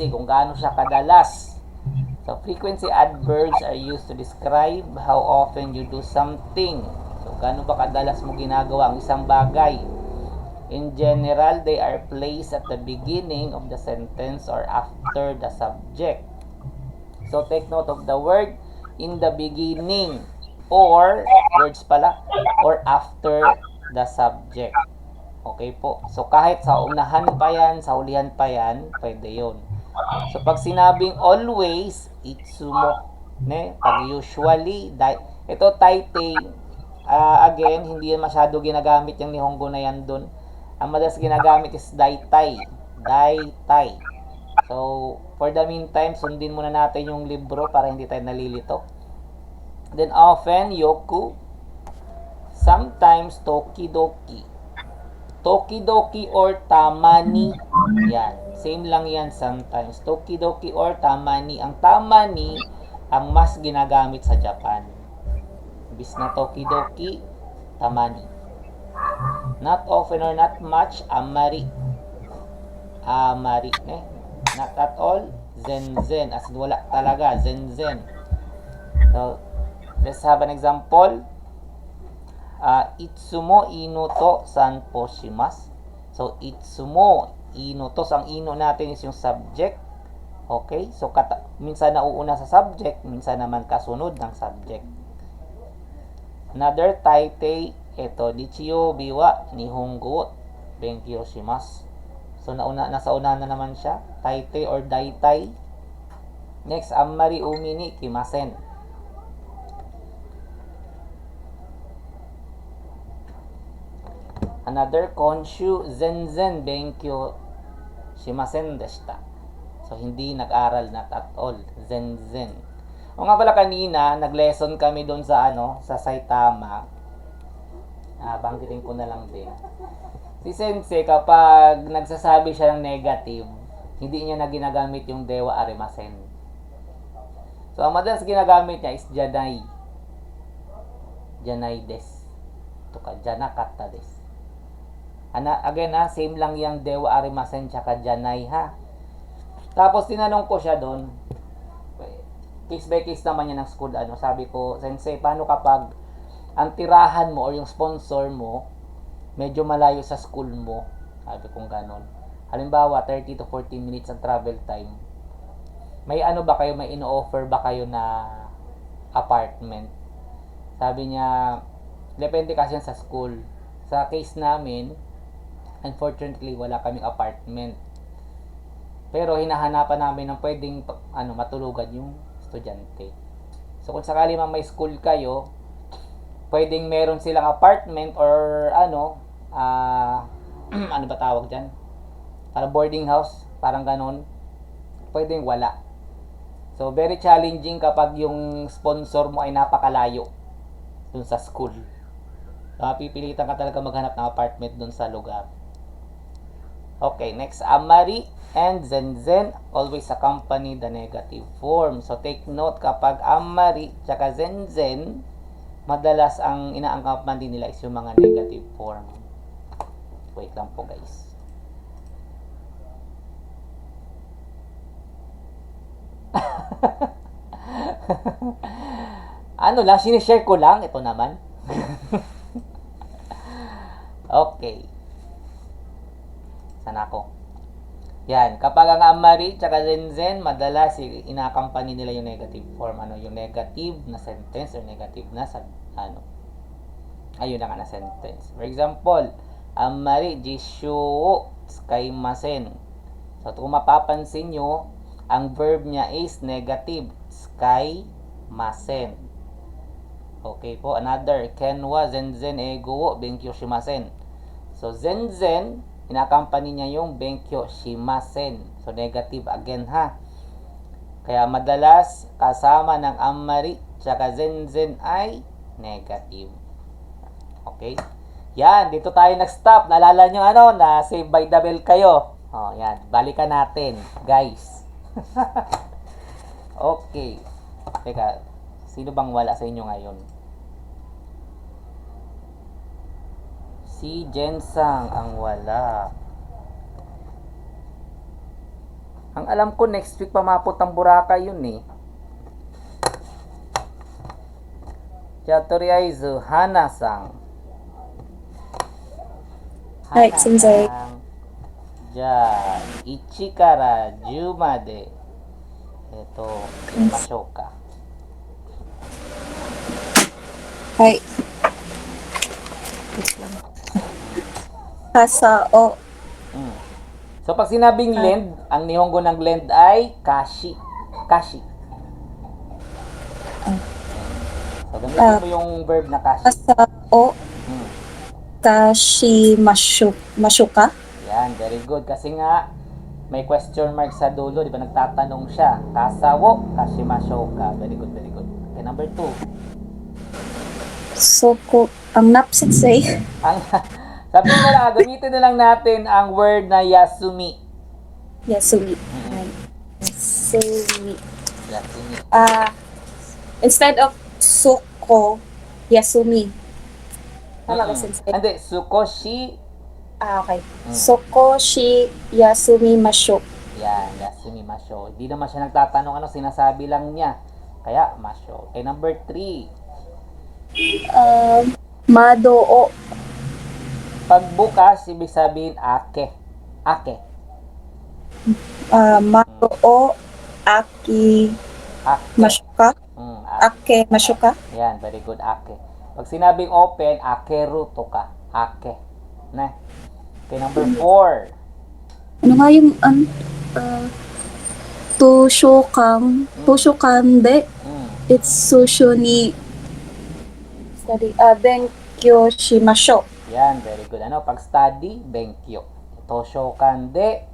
frequency, kung gaano siya kadalas. So, frequency adverbs are used to describe how often you do something. So, gaano ba kadalas mo ginagawa ang isang bagay. In general, they are placed at the beginning of the sentence or after the subject. So, take note of the word in the beginning or, words pala, or after the subject. Okay po. So, kahit sa unahan pa yan, sa hulihan pa yan, pwede yun. So, pag sinabing always, itsumo. Ne? Pag usually, ito taitei, again, hindi yan masyado ginagamit yung Nihongo na yan dun. Ang madalas ginagamit is daitai. Daitai. So, for the meantime, sundin muna natin yung libro para hindi tayo nalilito. Then, often, yoku. Sometimes, tokidoki. Tokidoki or tamani. Yan. Same lang yan sometimes. Tokidoki or tamani. Ang tamani, ang mas ginagamit sa Japan. Bis na tokidoki, tamani. Not often or not much, amari. Amari. Not at all, zen-zen. As in, wala talaga, zen-zen. So, let's have an example. Itsumo inuto san po shimasu. So, itsumo inuto. So, ang ino natin is yung subject. Okay? So, minsan nauuna sa subject, minsan naman kasunod ng subject. Another taitei, ito, Dichiyo biwa Nihongo benkyou shimasu. So, nasa una na naman siya. Taitei or daitai. Next, ammari umi ni kimasen. Another, konshu zenzen benkyou shimasen deshita. So, hindi nag-aral, not at all. Zenzen. O nga pala kanina, nag-lesson kami doon sa sa Saitama. Banggitin ko na lang din. Si Sensei, kapag nagsasabi siya ng negative, hindi niya na ginagamit yung dewa arimasen. So, ang madalas ginagamit niya is janai. Janai des. Ito ka, janakatta des. Again same lang yung dewa arimasen tsaka janai ha. Tapos tinanong ko siya doon, case by case naman yan ng school, sabi ko, Sensei, paano kapag ang tirahan mo or yung sponsor mo medyo malayo sa school mo? Sabi kong ganon. Halimbawa, 30 to 40 minutes ang travel time. May ba kayo, may ino-offer ba kayo na apartment? Sabi niya, depende kasi sa school. Sa case namin, unfortunately, wala kaming apartment. Pero hinahanapan namin ng pwedeng matulugan yung estudyante. So kung sakali man may school kayo, pwedeng meron silang apartment or ano ba tawag dyan? Parang boarding house, parang ganon. Pwedeng wala. So very challenging kapag yung sponsor mo ay napakalayo dun sa school. Pipilitan ka talaga maghanap ng apartment dun sa lugar. Okay, next, amari and zenzen always accompany the negative form. So, take note, kapag amari tsaka zenzen, madalas ang ina-accompany nila is yung mga negative form. Wait lang po, guys. Sinishare ko lang. Ito naman. Okay. Sana ako. Yan. Kapag ang amari tsaka zenzen, madalas ina-accompany nila yung negative form. Yung negative na sentence or negative na ayun na nga na sentence. For example, amari jishu tsukaimasen. So, kung mapapansin nyo, ang verb niya is negative. Tsukaimasen. Okay po. Another, ken wa zenzen eigo wo benkyou shimasen. So, zenzen, ina-accompany niya yung benkyou shimasen. So, negative again ha. Kaya madalas kasama ng amari tsaka zenzen ay negative. Okay? Yan, dito tayo nag-stop. Naalala nyo na save by the bell kayo. Yan. Balikan natin, guys. Okay. Teka, sino bang wala sa inyo ngayon? Si Jensang ang wala. Ang alam ko, next week pamapot ang Boracay yun eh. Chatoriaizu, Hana-san. Hai, sensei. Ja, 1 から10まで、言いましょうか。Hai. Kasao. So, pag sinabing lend, ang nihongo ng lend ay kashi. Kashi. So, gamitin mo yung verb na kashi. Kasao. Mashuka. Yan, very good. Kasi nga, may question mark sa dulo. Di ba nagtatanong siya? Kasawo, kashimashou ka. Very good, very good. Okay, number 2. Sensei. Sabi mo na, gamitin na lang natin ang word na yasumi. Yasumi. Yasumi. Instead of suko, yasumi. Tama ba, sensei? Hindi, sukoshi. Okay. Sukoshi yasumi masho. Yan, yasumi masho. Hindi naman siya nagtatanong ano, sinasabi lang niya. Kaya, masho. Okay, number 3. Madoo. Pagbukas, ibig sabihin, ake. Ake. Madoo, aki, mashuka. Ake, mashuka. Yan, very good, ake. Pag sinabing open, akeru to ka. Ake. Na. Okay, number 4. Ano nga yung, tushokande. It's susho ni study, benkyo shimasho. Yan, very good. Ano, pag study, benkyo. Toshokan de,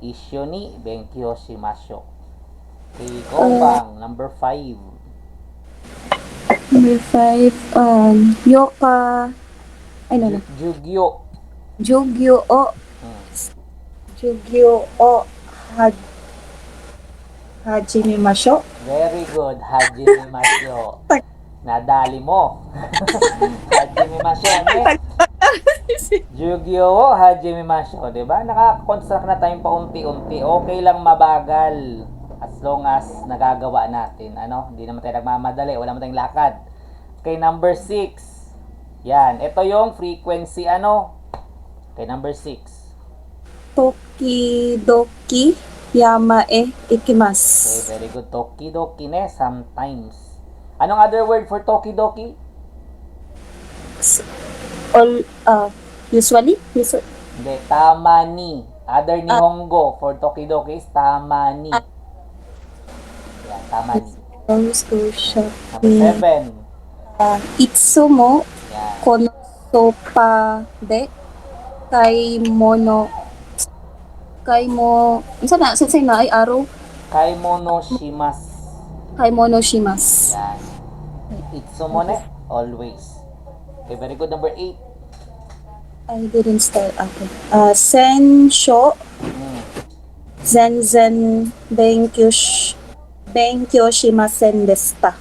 isyo ni, benkyo shimasho. Okay, go bang. Number 5. Number 5, yoka, Jugyo. Jugyo o hajimimasho. Very good, hajimimasho. Nadali mo. Hajimimasho, eh? Jugyo o hajimimasho, diba? Naka-construct na tayong paunti-unti. Okay lang mabagal. As long as nagagawa natin. Ano? Hindi naman tayo nagmamadali. Wala naman tayong lakad. Okay, number 6. Yan. Ito yung frequency, ano? Okay, number 6. Tokidoki yamae ikimasu. Okay, very good. Tokidoki ne, sometimes. Anong other word for tokidoki? Usually? Hindi, tamani. Other nihongo for tokidoki is tamani. Yan, tamani. Number 7. Itsumo Yan. kono sopa de sana sensei na ay araw Kaimono shimasu. kaimono shimasu. Yan. Itsumo ne, always. Okay, very good. Number 8. I didn't start. Okay. Sensho zenzen benkyo shimasen deshita.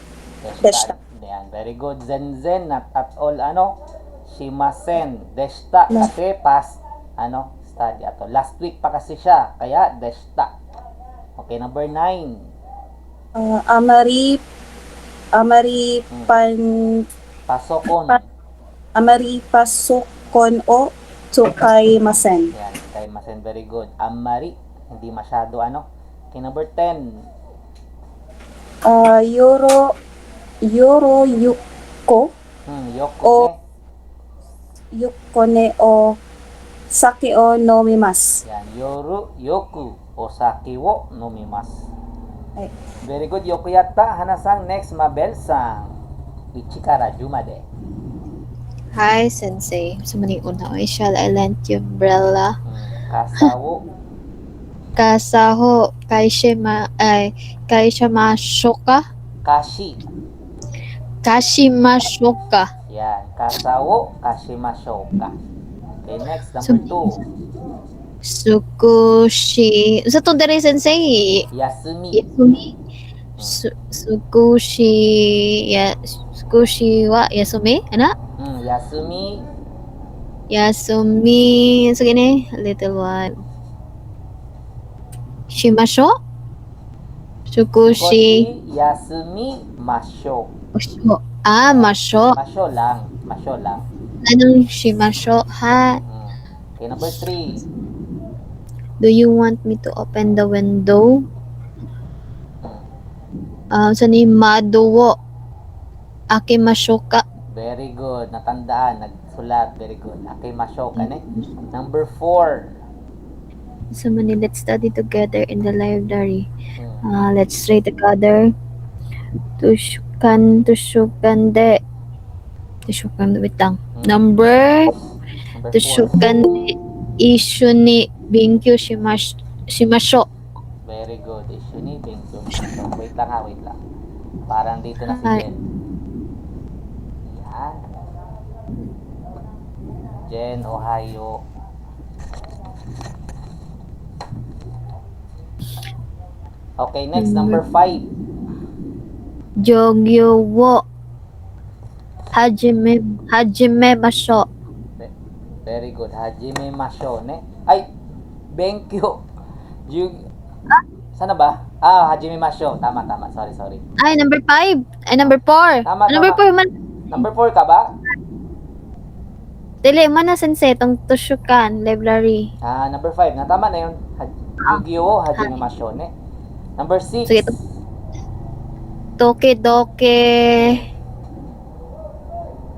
Yan, very good. Zenzen, not at all, ano? Shimasen. Deshita, kasi past, ano, study. Ato. Last week pa kasi siya, kaya deshita. Okay, number 9. Amari pasokon o tsukaimasen. Yan, tsukaimasen, very good. Amari, hindi masyado, ano? Okay, number 10. Yoro yuko yuko ne o sake o nomimasu. Yan, yoku o sake wo nomimasu. Ay. Very good, yoku yatta. Hana-san, next, Mabel-san. 1 から10まで。 Hi, Sensei. Sa maning una, shall I lend you umbrella? Kasaho, kaishimashoka? Kashimashoka. Yan, kasawo, kashimashouka. Okay, next, number 2. Sukushi. Sa to dere, Sensei? Yasumi. Sukushi wa yasumi? Ano? Yasumi. Yasumi. Sige ne, little one. shimasho? Sukushi. Yasumi masho. Masho. Ah, masho. Masho lang. Masho lang. Anong shimasho? Ha? Okay, number 3. Do you want me to open the window? Sa ni madowo. Akimasho ka. Very good. Natandaan. Nagsulat. Very good. Okay, masho ka ne. Number 4. So many, let's study together in the library. Let's read together. Tushukan de. Wait lang. Number Number 4. Tushukan de. Ishu ni Binkyu shimasho. Very good. Issue ni Bengkyo. Wait lang ha, wait lang. Parang dito na si Hi. Jen. Yan. Jen, Ohio. Okay, next, number 5. Jogyo wo. Hajime masho. Very good. Hajime masho, ne? Ay, Bengkyo. Sana ba? Hajime masho. Tama. Sorry. Ay, number 5. Ay, number 4. Tama, Number tama. 4 man. Number 4 ka ba? Dili, man na sensei, tong Tushukan library. Number 5. Tama na yun. Yu-Gi-Oh! Hajime masho, ne? Number 6. Sige, Tokidoke.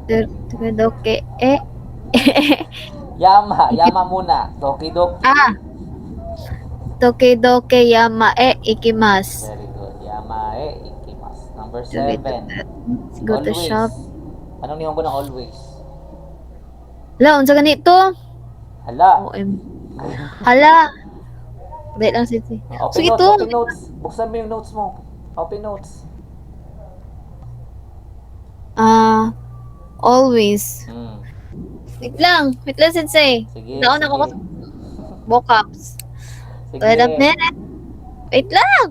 Tokidoke. Yama muna. Tokidoki. Tokidoke yama ikimasu. Very good. Yamae ikimasu. Number 7. Let's go to shop. Anong nihon ko ng always? Hala, unsa ganito? Hala. Hala. Wait lang, sensei. Sige to. Open notes. Buksan mo yung notes mo. Open notes. Always. Wait lang, sensei. Sige. Naon ako vocabs. Sige. Wait a minute. Wait lang.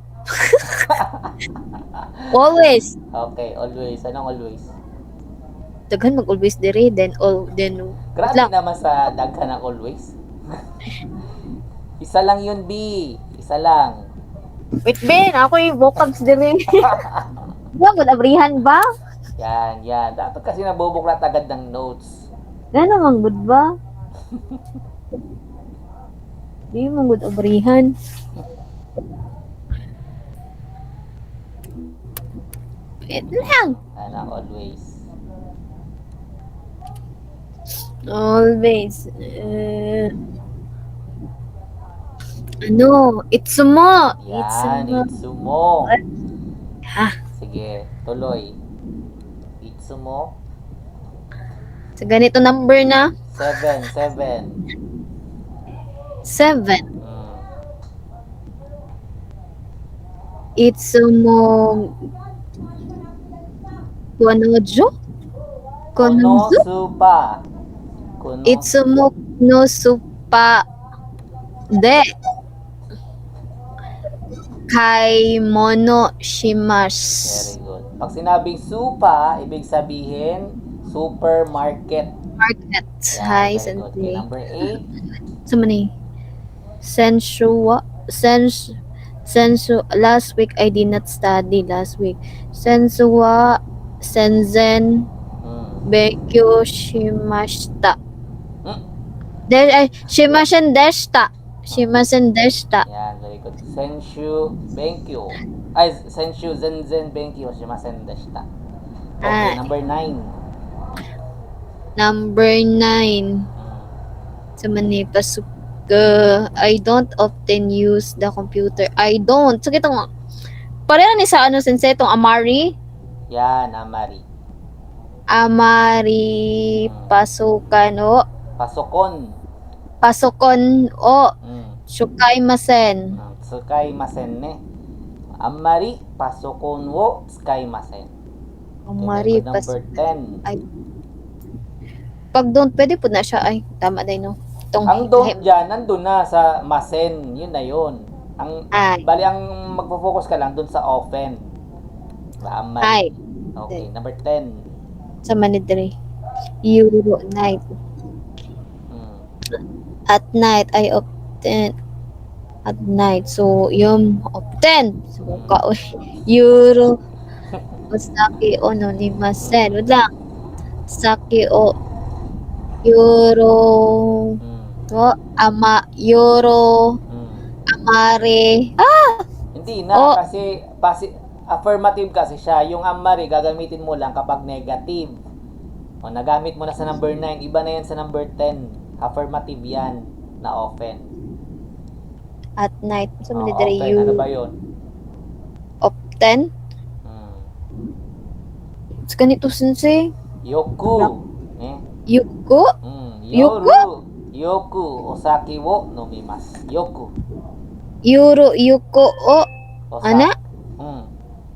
Always. Okay, always. Anong always? Daghan mag-always diri, then Grabe lang. naman sa daghan ng always. Isa lang yun, B. Isa lang. Wait, Ben, ako yung vocabs diri. Wala mo abrihan ba? Yan. Dapat kasi nabubuklat agad ng notes. Gano'n mang good ba? Di mo good abrihan. Wait lang. Always. Always. Itsumo. Yan, Itsumo. Ha? Sige, tuloy. Itsumo. So, ganito number na. 7. 7. Itsumo. Konojo? Konosuba. Itsumo no supa de kaimono shimasu. Very good. Pag sinabing supa, ibig sabihin supermarket. Market. Yan, Hi, very good. Okay, sensei. number 8. So many. Sensu, last week I did not study last week. Senzen, Benkyo shimashita. Shimasen deshita. Yan, very good. Senshu Benkyo. Senshu Zenzen Benkyo shimasen deshita. Okay, number 9. Number 9. So many pasuk. I don't often use the computer. I don't. So itong pareho ni sa sensei itong Amari. Yan, Amari. Pasukan o. Pasokon o. Shukaimasen. Tsukaimasen ne. Amari pasokon wo tsukaimasen. Amari Number 10. Pag don't, pwede po na siya. Ay, tama na no. Ang don't dyan, nandun na sa masen. Yun na yun. Bali, ang magpo-focus ka lang dun sa often. Diba? Amari. Okay, number 10. Sa manidre. Euro night. At night, I often at night. So, yung often. So, Yuro Osaki o nonimasen. Wait lang. Saki o Yuro Mm. Yuro Mm. Amare. Hindi na Oh. kasi affirmative kasi siya. Yung amari gagamitin mo lang kapag negative. O nagamit mo na sa number 9, iba na yan sa number 10. Affirmative yan na often. At night. So, O, manidari often, ano ba yun? often. Mm. Sa ganito, sensei. Yoku. Eh? Yuko? Yoru. Yoku. Osaki wo nomimasu. Yoku. Yuro Yuko o Ana?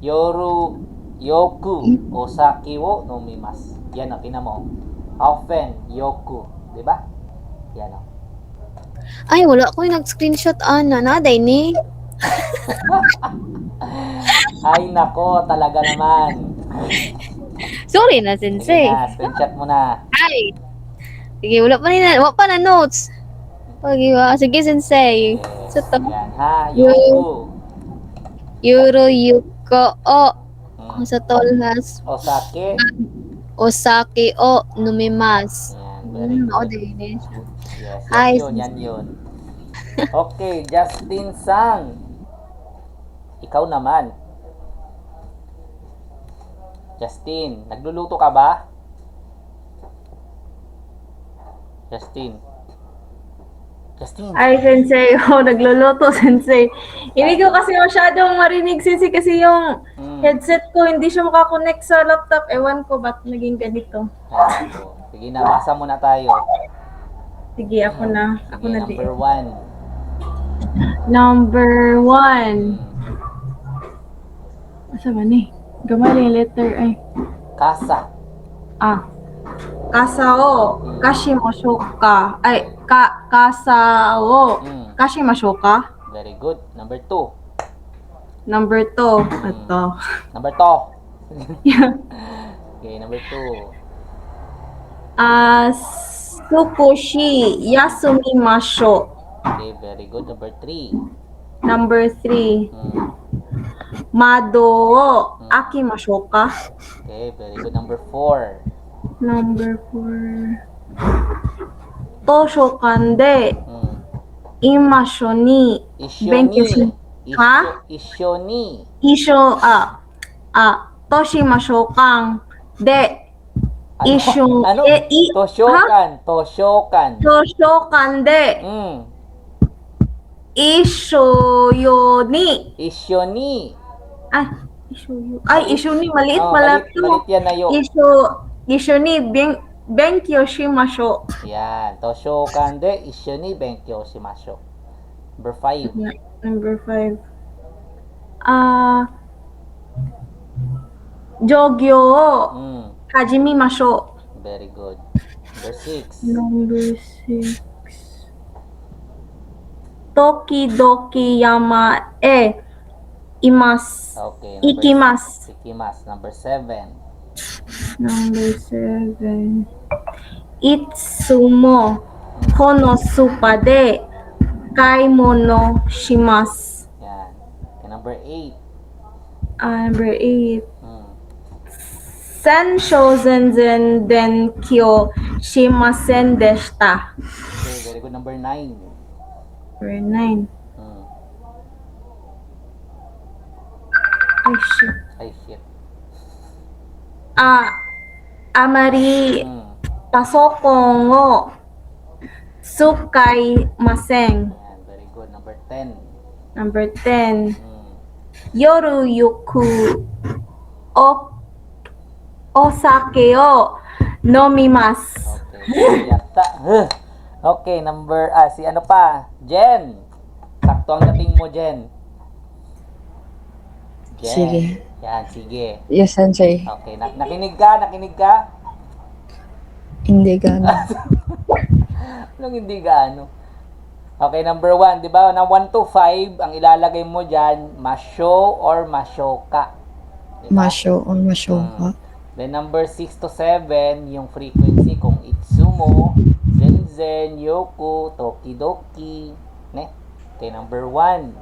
Yoru. Yoku. Osaki wo nomimasu. Yan o, tingnan mo. Often. Yoku. Diba? Yan o. Ay, wala ko yung nag-screenshot, Ana. Naday ni. Ay, nako. Talaga naman. Sorry na, Sige sensei. na. Screenshot mo na. Ay. Sige, wala pa na notes. Sige, sensei. So, to. Yan ha. Yoku. Yuro Yuko o Mm. sa tolhas Osake. Osaki o numimas. Yan. Very O, good. din. Yes, Hi, yan yun. Okay, Justin Sang. Ikaw naman. Justin, nagluluto ka ba? Justin. Justin. Ay, sensei. Nagluluto, sensei. Hindi ko kasi masyadong marinig, sensei, kasi yung headset ko, hindi siya makakonect sa laptop. Ewan ko ba't naging ganito. Yan, so, sige na, basa muna tayo. Sige, ako na. Ako Sige, na number din. 1. Number 1. Asa ba ni? Gamay yung letter ay. Kasa. Kasao. Kashimashoka. Ay, kasao. Mm. Kashimashoka. Very good. Number 2. Number 2. Ito. Number 2. Okay, number 2. Sukushi yasumimasho. Okay, very good. Number 3. Number 3. Mado o akimashou ka? Okay, very good. Number 4. Number 4. Toshokan de imasho ni benkyou shi. Ha? Isyo ni. Toshimashou kan de isyo Ano? Toshokan. Toshokan. Toshokan de isyo ni. Isyo ni. Isyo ni maliit Oh, pala malit, to. malit yan na yun. Isyo ni benkyou shimashou. Yan. Toshokan de isyo ni benkyou shimasho. Number 5. Number 5. Jogyo o hajimimashou. Very good. Number 6. Number 6. Tokidoki yama e imasu. Okay. Ikimasu. Ikimasu. Number 7. Number 7. Itsumo kono supa de kaimono shimasu. Yan. Okay, number 8. Number 8. Sensho zenzen denkyo shimasen deshita. Okay, very good. Number 9. Number 9. Ay, shit. Ay, shit. Amari pasokong o sukai maseng. Yan, very good. Number 10. Number 10. Yoru yoku osake o nomimasu. Okay. Yata. Okay, si ano pa? Jen. Sakto ang dating mo, Jen. Jen. Sige. Yan, sige. Yes, sensei. Okay, nakinig ka? Nakinig ka? Hindi gano'n. Anong hindi gaano? Okay, number 1, di ba? Na 1 to 5, ang ilalagay mo dyan, masho or mashoka. Diba? Masho or mashoka. Then number 6 to 7, yung frequency kung itsumo, zenzen, yoku, tokidoki, ne? Okay, number 1.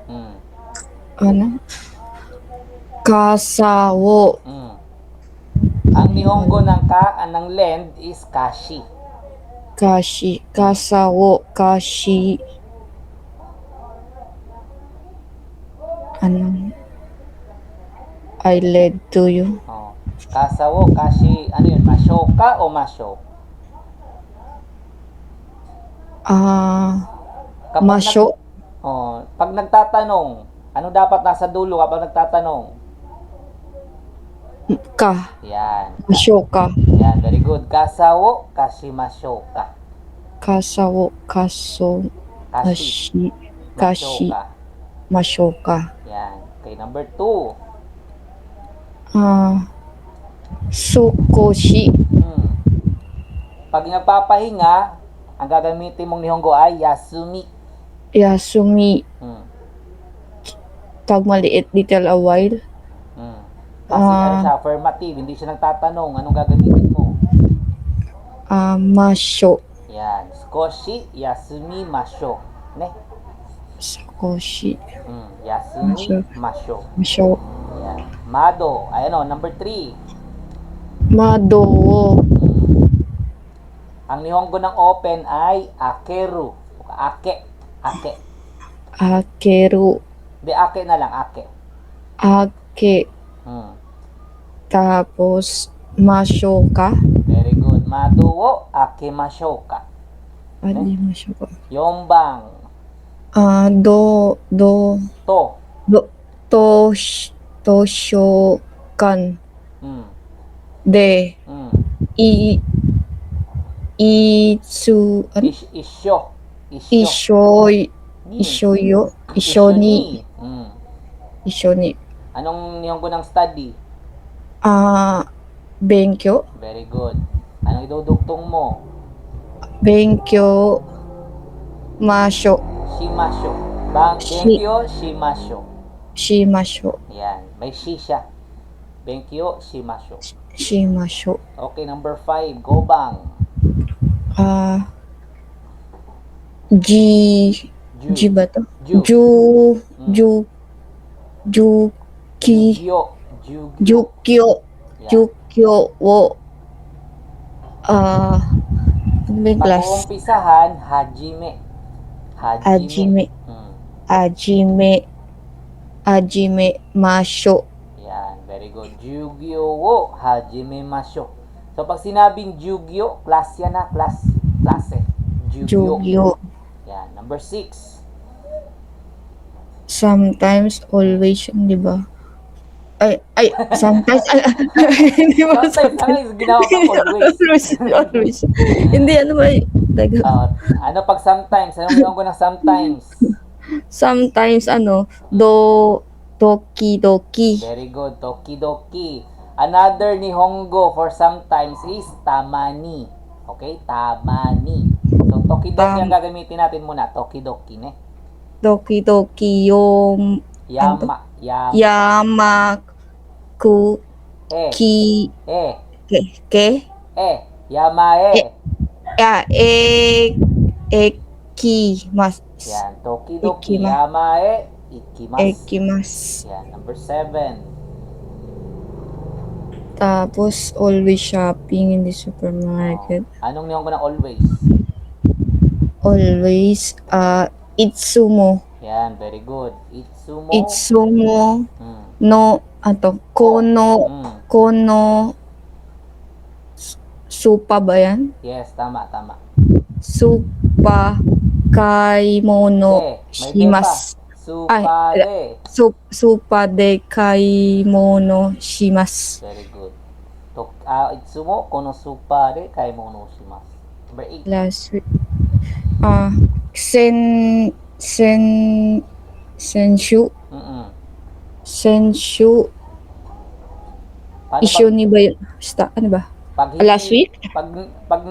Mm. Ano? Kasawo. Mm. Ang Nihongo ng lend is kashi. Kashi. Kasawo. Kashi. Ano? I led to you. Oh. Kasawo, kashi, ano yun? Masho ka o masho? Kapag Masyo. pag nagtatanong, ano dapat nasa dulo kapag nagtatanong? Ka. Yan. Masyo ka. Yan, very good. Kasawo, kashimasho ka. Kasawo. Kaso. Kashi. Kashi. Masho ka. Masyo ka. Yan. Okay, number 2. Sukoshi. Pag nagpapahinga, ang gagamitin mong Nihongo ay yasumi. Yasumi. Hmm. Pag maliit, little a while. Kasi ano siya, affirmative, hindi siya nagtatanong, anong gagamitin mo? Masyo. Yan. Skoshi, yasumi, masho. Ne? Sukoshi. Yasumi, masho. Masyo. Yan. Mado. Ay ano, number 3. Mado. Ang Nihongo ng open ay akeru. Ake. Ake. Akeru. Di, ake na lang, ake. Ake. Tapos, masyo ka. Very good. Mado wo akemasho ka. Hindi masyo ka. Yombang. Do. To. Toshokan. Mm. De. Mm. Ano? Isyo. Ishoyo. Ishoni. Ishoni. Anong Nihongo ng study? Benkyo. Very good. Anong idudugtong mo? Benkyo. Masyo. Shimasho. Shi- Benkyo, shimasho. Shimasyo. Yan. May shi siya. Benkyo, shimasho. Shimasyo. Okay, number 5. Gobang. G ba to? Juki. Jugyo. Jukyo. Yan. Jukyo wo. Ano ba yung class? Pag-uumpisahan, hajime. Hajime. Hajime masyo. Yan, very good. Jugyo wo hajime masho. So, pag sinabing jugyo, class yan na, klase. Jugyo. Jugyo. Yan, number 6. Sometimes, always, di ba? Sometimes, hindi ba Sometimes, ginawa ka always. always. Hindi, ano ba? Ano pag sometimes? Anong ginawa ko ng sometimes? Sometimes, doki-doki. Very good. Tokidoki. Another Nihongo for sometimes is tamani. Okay? Tamani. So, tokidoki ang gagamitin natin muna. Tokidoki, ne? Doki-doki Yamaku ki ke Yamae. Ekimasu. Yan. Tokidoki. Ikimasu. Yamae. Ikimasu. Ekimasu. Yan. Number 7. Tapos, always shopping in the supermarket. Anong Nihongo ng always? Always, itsumo. Yan. Very good. Itsumo. Itsumo Mm. no, kono, Mm. supa ba yan? Yes. Tama. Supa, kaimono, May shimasu. Supade. Supa de kaimono shimasu. Very good. Itsumo kono supade kaimono shimasu. Number 8. Last week. Senshu. Senshu. Paano Issue ni ba yun? Ano ba? pag last week? Pag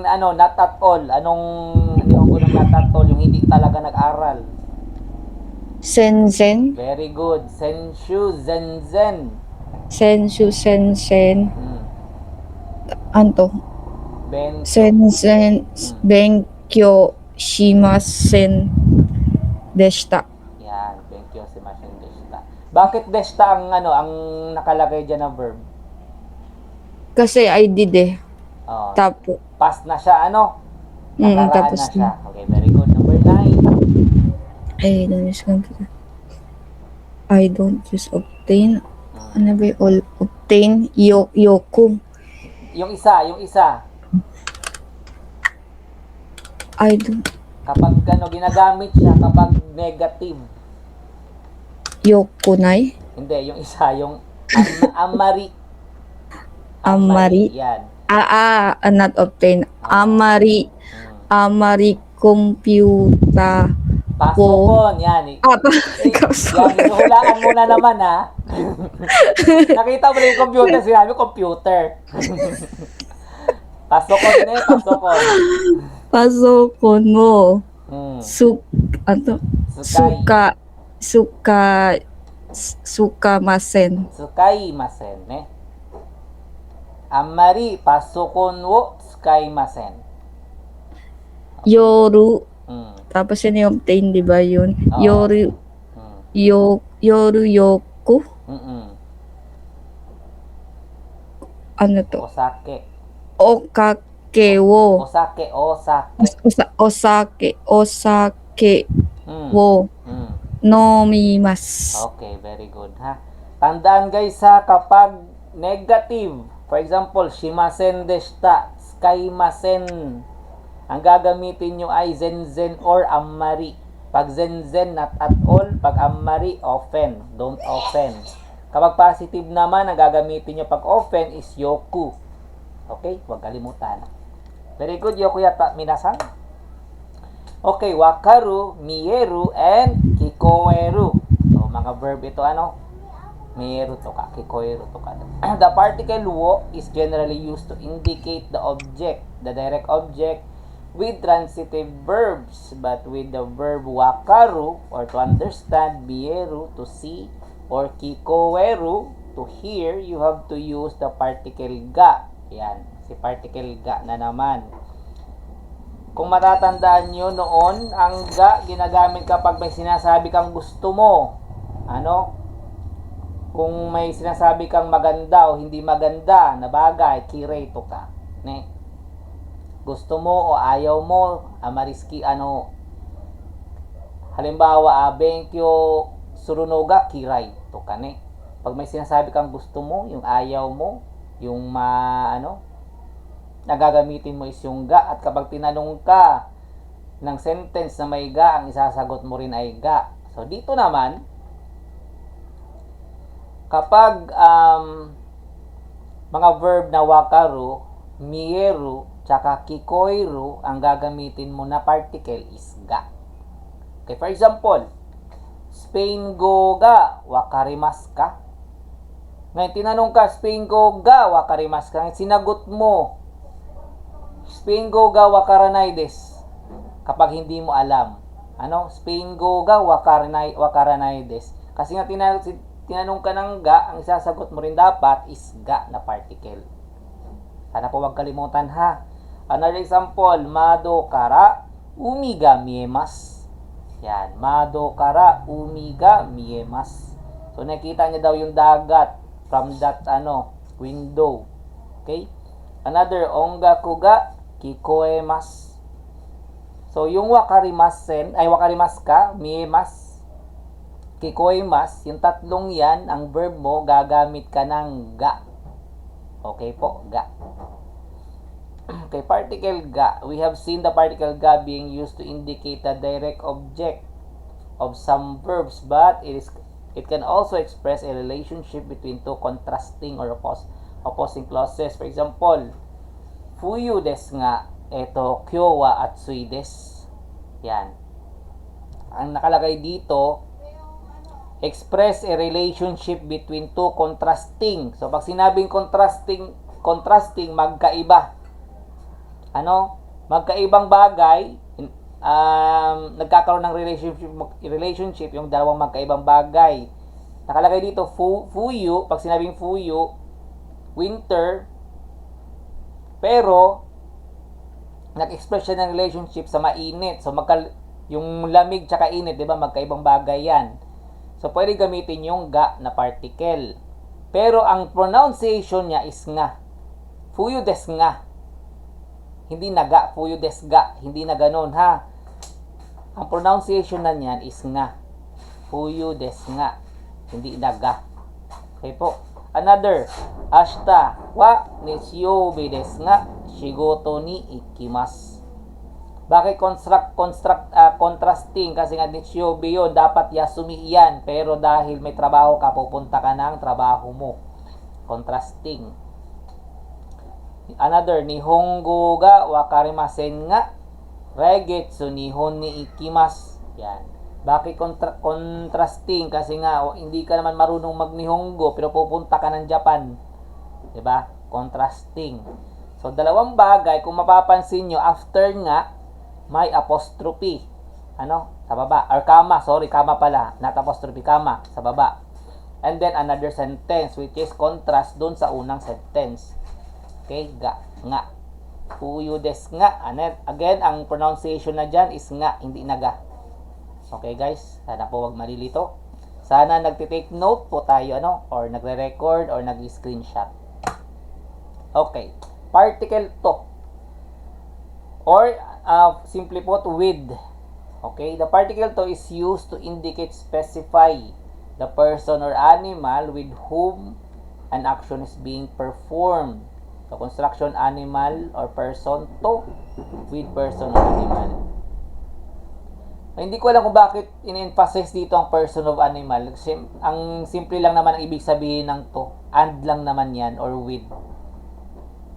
not at all, anong Nihongo ng not at all, yung hindi talaga nag-aral? Sensen. Very good. Senshu, zenzen. Senshu, sensen. Anto? Ben, Sensen, kyo shimasen deshita. Yan, thank you si Masin deshita. Bakit deshita ang ang nakalagay diyan na verb? Kasi I did eh. Oh, Tapos, past na siya, Nakaraan tapos na siya. Okay, very good. Number 9. I don't use obtain. Ano ba yung all obtain? Yoku. Yung isa. I don't. Kapag ginagamit siya kapag negative. Yokunai. Hindi, yung isa, yung amari. Amari. Yan. Not obtain. Amari computer. Pasokon, yan. Ikaw, Yan, inuhulaan muna naman, ha? Nakita mo na yung computer, sinabi computer. Pasokon. Pasokon mo. Hmm. Sukamasen. Sukaimasen, Amari pasokon wo sukaimasen. Yoru. Hmm. Tapos yun yung obtain, di ba yun? Oo. Yoru. Hmm. Yoru yoku. Mm-mm. Ano to? Osake. Okake wo. Osake. Osake Hmm. wo Hmm. nomimasu. Okay, very good, ha? Tandaan guys, kapag negative, for example, shimasen deshita, sukaimasen, ang gagamitin nyo ay zenzen or amari. Pag zenzen, not at all. Pag amari, often. Don't often. Kapag positive naman, ang gagamitin nyo pag often is yoku. Okay? Huwag kalimutan. Very good, yoku yata, minasan. Okay, wakaru, mieru, and kikoeru. So, mga verb ito, mieru to ka, kikoeru to ka. The particle wo is generally used to indicate the object, the direct object, with transitive verbs, but with the verb wakaru, or to understand, mieru, to see, or kikoeru, to hear, you have to use the particle ga. Yan, si particle ga na naman. Kung matatandaan nyo noon, ang ga ginagamit kapag may sinasabi kang gusto mo. Kung may sinasabi kang maganda o hindi maganda na bagay, kirei to ka. Gusto mo o ayaw mo, amariski, halimbawa, benkyo surunoga kirai to ka, Pag may sinasabi kang gusto mo, yung ayaw mo, yung nagagamitin mo is yung ga. At kapag tinanong ka ng sentence na may ga, ang isasagot mo rin ay ga. So, dito naman, kapag mga verb na wakaru, mieru, tsaka kikoiru, ang gagamitin mo na particle is ga. Okay, for example, Spain go ga wakarimasu ka? Ngayon, tinanong ka, Spain go ga wakarimasu ka? Ngayon, sinagot mo, Spain go ga wakaranai desu. Kapag hindi mo alam. Spain go ga wakaranai desu. Kasi nga tinanong ka ng ga, ang isasagot mo rin dapat is ga na particle. Sana po wag kalimutan, ha. Another example, mado kara umi ga miemasu. Yan, mado kara umi ga miemasu. So nakita niya daw yung dagat from that window. Okay? Another, ongaku ga kikoemasu. So yung wakarimasen, wakarimasu ka, miemasu, kikoemasu, yung tatlong yan, ang verb mo, gagamit ka ng ga. Okay po, ga. Okay, particle ga. We have seen the particle ga being used to indicate the direct object of some verbs, but it can also express a relationship between two contrasting or opposing clauses. For example, fuyu desu nga, kyou wa atsui desu. Yan. Ang nakalagay dito, express a relationship between two contrasting. So, pag sinabing contrasting, magkaiba. Magkaibang bagay, nagkakaroon ng relationship yung dalawang magkaibang bagay. Nakalagay dito, fuyu, pag sinabing fuyu, winter, pero, nag-express siya ng relationship sa mainit. So, yung lamig tsaka init, di ba? Magkaibang bagay yan. So, pwede gamitin yung ga na particle. Pero, ang pronunciation niya is nga. Fuyu desu nga. Hindi na ga. Fuyu desu ga. Hindi na ganun, ha? Ang pronunciation na niyan is nga. Fuyu desu nga. Hindi na ga. Okay po. Another. Ashita wa nisyobi desu nga shigoto ni ikimasu. Bakit contrasting? Kasi nga nisyobi yun. Dapat yasumi yan. Pero dahil may trabaho ka, pupunta ka ng trabaho mo. Contrasting. Another. Nihongo ga wakarimasen nga Regetsu nihon ni ikimasu. Yan. Bakit contrasting? Kasi nga, hindi ka naman marunong mag-Nihongo, pero pupunta ka ng Japan. Diba? Contrasting. So, dalawang bagay, kung mapapansin nyo, after nga, may apostrophe. Ano? Sa baba. Or kama. Sorry, kama pala. Not apostrophe, kama. Sa baba. And then, another sentence, which is contrast dun sa unang sentence. Okay? Ga. Nga. Fuyu desu nga. Again, ang pronunciation na dyan is nga, hindi na ga. Okay guys, sana po wag malilito. Sana nagtitake note po tayo, or nagre-record or nag-screenshot. Okay, particle to. Or, simply put, with. Okay, the particle to is used to indicate, specify the person or animal with whom an action is being performed. So, construction, animal or person to with person or animal. Hindi ko alam kung bakit in-emphasize dito ang person of animal. Ang simple lang naman ang ibig sabihin ng to. And lang naman yan or with.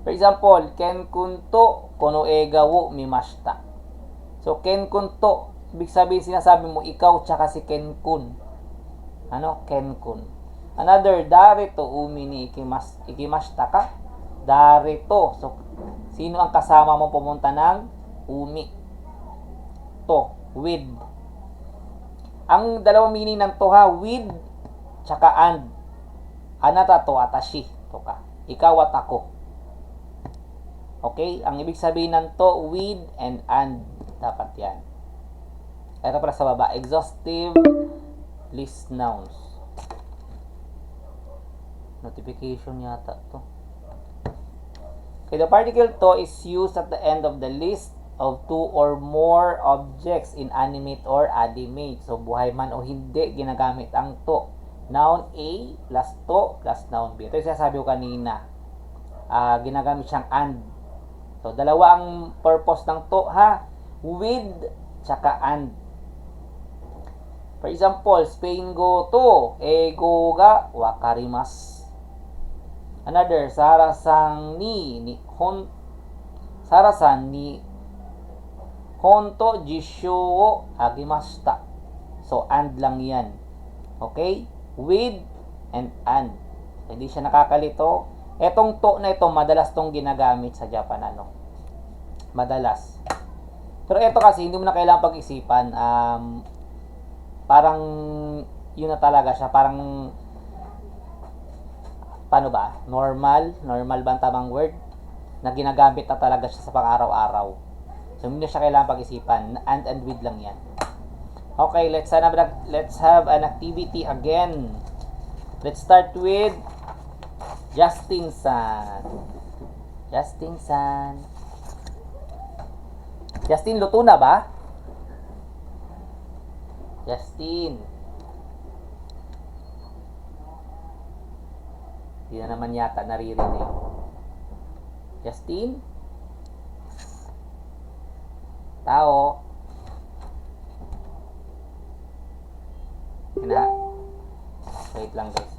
For example, ken kun to kono ega wo mimashita. So, ken kun to, ibig sabihin sinasabi mo ikaw tsaka si ken kun. Ken kun. Another, dare to umi ni ikimashita ka. Darito. So, sino ang kasama mo pumunta ng umi? To. With. Ang dalawang meaning ng to ha, with, tsaka and. Anata to atashi. To ka. Ikaw at ako. Okay? Ang ibig sabihin ng to, with and. Dapat yan. Ito pala sa baba. Exhaustive list nouns. Notification yata to. Okay, the particle to is used at the end of the list of two or more objects in animate or animate. So, buhay man o hindi, ginagamit ang to. Noun A plus to plus noun B. Ito yung sinasabi ko kanina. Ginagamit siyang and. So, dalawa ang purpose ng to, ha? With, tsaka and. For example, Spain go to, ego ga wakarimasu. Another, Sarasan ni honto jisho wo agimashita. So, and lang yan. Okay? With and. Hindi siya nakakalito. Etong to na ito, madalas tong ginagamit sa Japan, Madalas. Pero ito kasi, hindi mo na kailangan pag-isipan. Parang, yun na talaga siya. Parang, paano ba? Normal ba ang tamang word? Na ginagamit na talaga siya sa pang-araw-araw. So, hindi na siya kailangan pag-isipan. And with lang yan. Okay, let's have an activity again. Let's start with Justin San. Justin, luto na ba? Justin. Hindi na naman yata naririnig. Justin? Tao? Wait lang guys,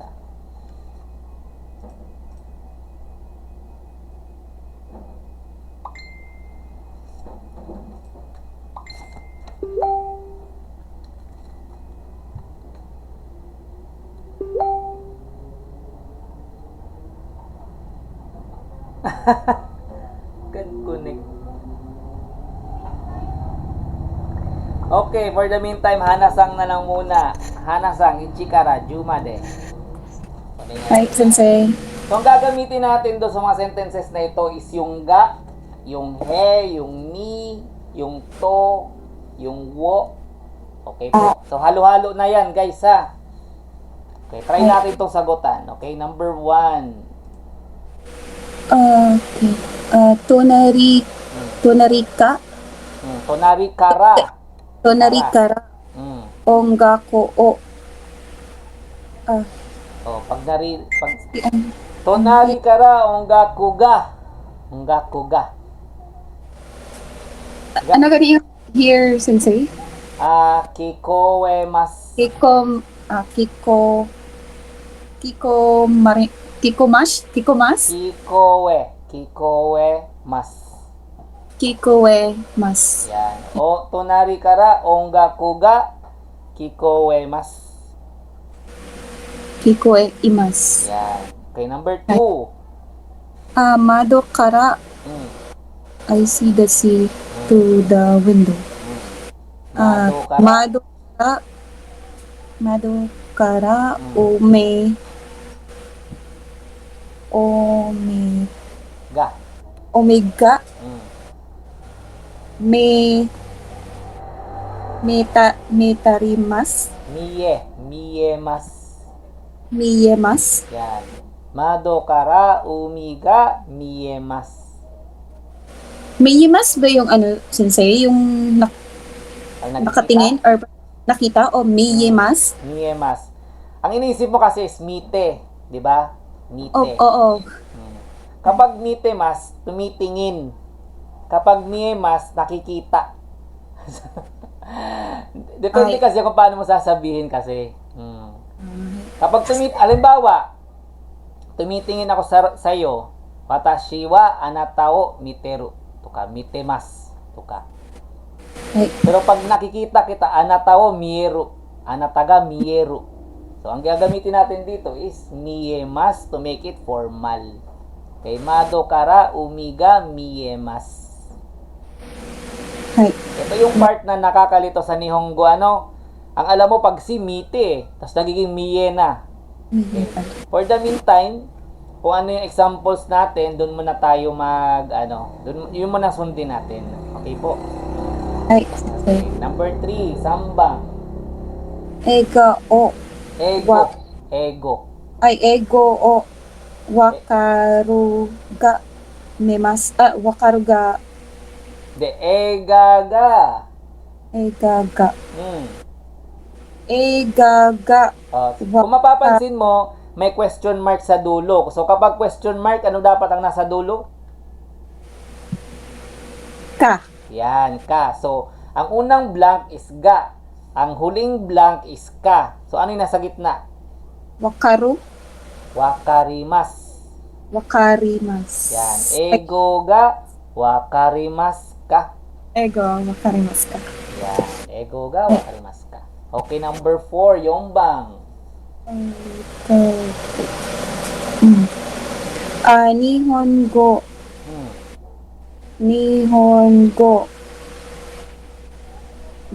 Can connect. Okay, for the meantime, Hanasang na lang muna. Hanasang, Ichikara, Juma de. Right, sensei. So, ang gagamitin natin doon sa mga sentences na ito is yung ga yung he, yung ni, yung to, yung wo. Okay po. So, halo-halo na yan, guys, ha? Okay, try natin itong sagutan. Okay, number 1. Okay. Tonarika. Tonari kara. Tonarikara. Mm. Ongako o. Oh, tonari kara ongakuga. Ongakuga. Ano gani yung here, sensei? Kikoemas. Kikomas? Kikoemas. Yan. O, tonari kara ongakuga kikoemas. Kikoeimas. Yan. Okay, number 2. Mado kara, Mm. I see the sea to the window. Mado kara. Mado kara, omega, Ga. Mm. metarimas, Miemas. miemas, Yan. Mado kara umiga miemas. miemas ba yung ano, sensei, yung Ang nakikita? nakatingin or nakita o miemas? Miemas. Ang iniisip mo kasi is mite, di ba? Mite. Oo. Mm. Kapag mite mas, tumitingin. Kapag miemas, nakikita. Depende kasi kung paano mo sasabihin kasi. Kapag alimbawa, tumitingin ako sa iyo, watashi wa anatao miteru. Tuka, mitemas. Tuka. Ay. Pero pag nakikita kita, anatao mieru. Anataga mieru. So, ang gagamitin natin dito is miemas to make it formal. Okay, mado kara umiga miemas. Hay. Ito yung part na nakakalito sa Nihongo, ano? Ang alam mo, pag si mite, tapos nagiging mie na. For the meantime, kung ano yung examples natin, doon muna tayo yun muna sundin natin. Okay po? Ay, Okay. Number 3, sambang. ega o, Ego. Ego. ay ego o, wakaruga, wakaruga, De, egaga. egaga, Hmm. egaga, Kung mapapansin mo, may question mark sa dulo. So, kapag question mark, ano dapat ang nasa dulo? ka, Yan, ka. So, ang unang blank is ga. Ang huling blank is ka. So, ano yung nasa gitna? wakaru, Wakarimas. wakarimas. Yan. Ego ga, wakarimas ka. Ego, wakarimas ka. Yan. Ego ga, wakarimas ka. Okay, number 4, yombang. Nihongo, Hmm. Nihongo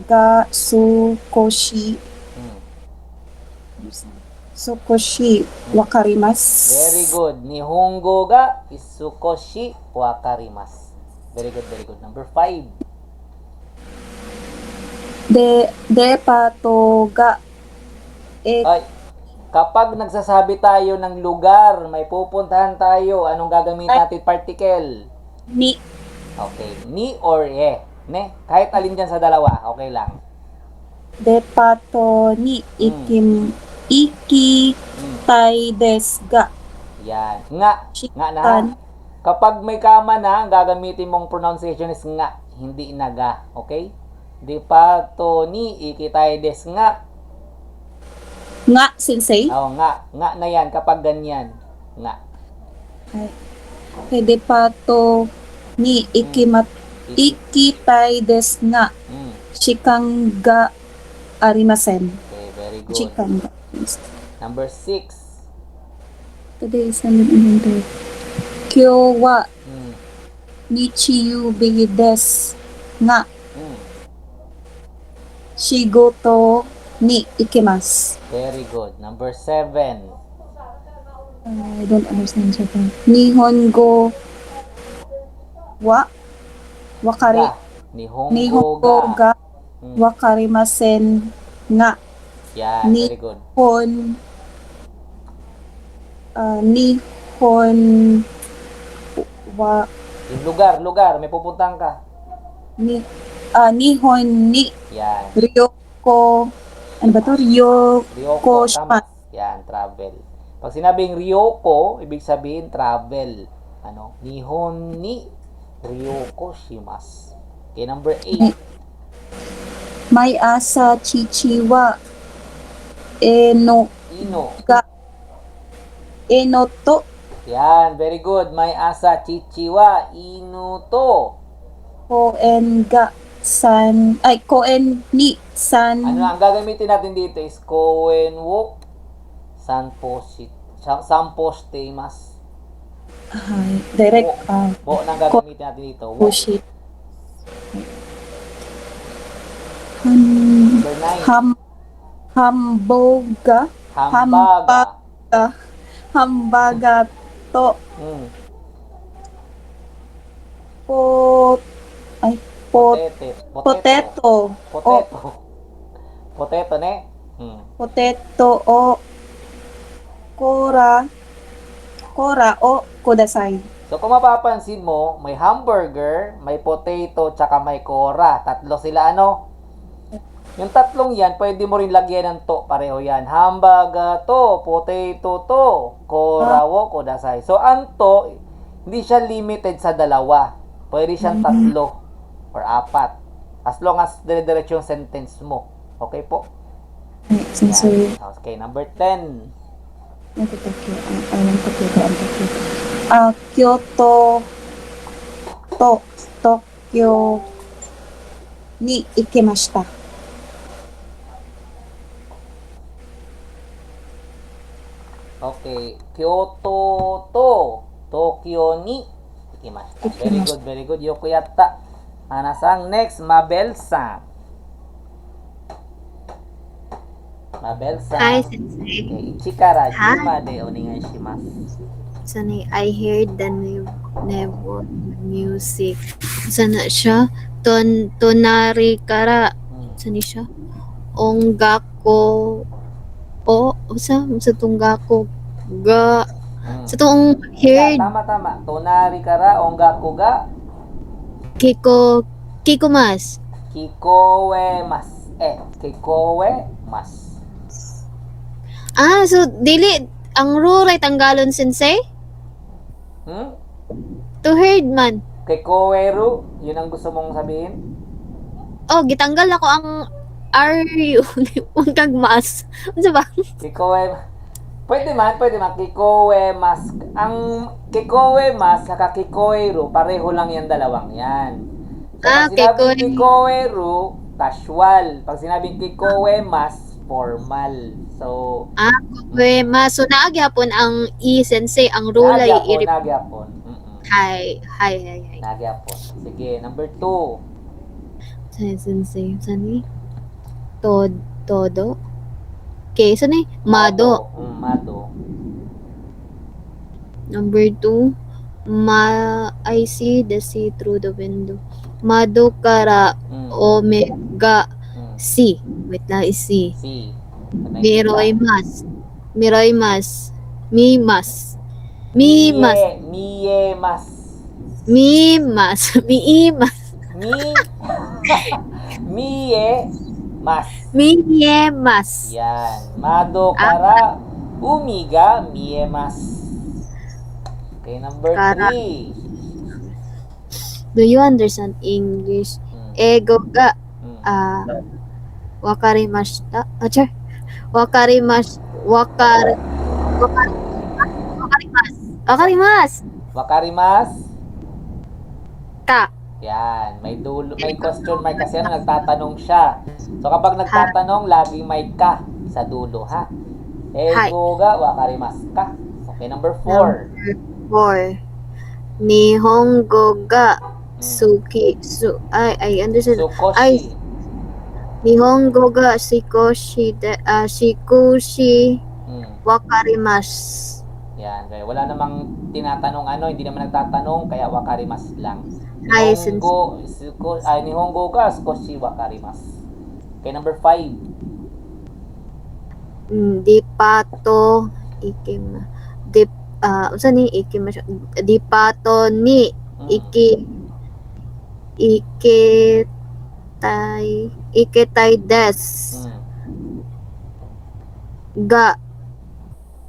ga sukoshi, Hmm. sukoshi wakarimasu. Very good. Nihongo ga isukoshi wakarimas. Very good, very good. Number 5. Depato ga Ay, kapag nagsasabi tayo ng lugar, may pupuntahan tayo, anong gagamitin natin particle? ni Okay, ni or e. Ne? Kahit alin dyan sa dalawa, okay lang. depato ni ikitai desu ga Yan. Nga. Nga na. shikan Kapag may kama na, ang gagamitin mong pronunciation is nga, hindi naga. Okay? Depato ni ikitai desu nga. nga sensei. Oh, nga. Nga na yan kapag ganyan. Nga. Depato ni ikitai desu nga Mm. shikan ga arimasen. Okay, very good. Shikan ga. Number 6. Today is Sunday. Kyo wa Mm. nichiyubi desu nga Mm. shigoto ni ikimasu. Very good. Number 7. I don't understand Japan. Nihongo wa wakari, Ga. Nihongo nihongo ga. ga Mm. wakarimasen nga. Yan, Ni- very good. Nihon wa Yung lugar, may pupuntahan ka. Nihon ni Yan. Ryoko, ano ba to? Ryoko, Shimasu. tama. Yan, travel. Pag sinabing Ryoko, ibig sabihin travel. Ano? Nihon ni Ryoko shimasu. Okay, number 8. May asa chichiwa eno Ino. enoto Yan, very good. May asa chichiwa inuto. koen ni san Ano ang gagamitin natin dito is koen wo sanposhite imasu. direct Wo nang gagamitin natin dito. Wo. pushi Number 9. hamboga Hambaga. hambaga to Mm. pot Potato. potato Potato. Potato ne? Hmm. potato o kora o kudasai. So kung mapapansin mo, may hamburger, may potato, tsaka may kora. Tatlo sila ano? Yung tatlong yan, pwede mo rin lagyan ng to. Pareho yan. Hamburger to, potato to, kora wo kudasai. So ang to, hindi siya limited sa dalawa. Pwede siyang tatlo or apat. As long as dire-diretso yung sentence mo. Okay po? Sensor. Yan. Okay, number 10. Kyoto to Tokyo ni ikemashita. Okay, Kyoto to Tokyo ni ikimashita. Very good, very good. Yoko yatta. Hanasang next, Mabel-san. Mabel-san. Hi, sensei. Okay, ichikara Hi. 10までお願いします。 Sanay, I heard the never music. Sana siya? Tonari kara. Sani siya? Ongako. Sa tunggako. Ga. Sa tong heard. Tama. Tonari kara ongaku ga Kikomas. kikoemasu. Kikoemasu. So, dili, ang ruray tanggalon, sensei? To heard man. Kikoeru, yun ang gusto mong sabihin? Gitanggal ako ang RU. Ang kagmas. Ano ba? Pwede man. Kikoemas. Ang kikoemas saka kikoeru, pareho lang yung dalawang yan. So, pag sinabing kikoeru, casual. Pag sinabing kikoemas, formal. So, So, naagyapon ang i-sensei, ang rulay nagyapon. Hi. Nagyapon. Sige, number 2. Sensei, sani? Todo? Okay, sani? Mado. Mado. Number 2, I see the sea through the window. Mado kara omega C. Wait lang, C. Si. Miroimas. Mimas. Miemas. Yan. Mado kara umi ga miemasu. Okay, number Kara. 3. Do you understand English? Ego ga wakarimashita. Wakarimasu. Ta. Yan, may question mark kasi nagtatanong siya. So kapag nagtatanong, laging may ka sa dulo, ha? Ego ga wakarimasu ka. Okay, number 4. 4. Nihongo ga I understand. Sukoshi. Nihongo ga shikoshi wakarimasu. Yan, kaya wala namang tinatanong ano, hindi naman nagtatanong, kaya wakarimas lang. Ay, Nihongo ga skoshi wakarimasu. Okay, number 5. Dipato ikima. Unsa ni ikima siya? Dipato ni ikitay des. Ga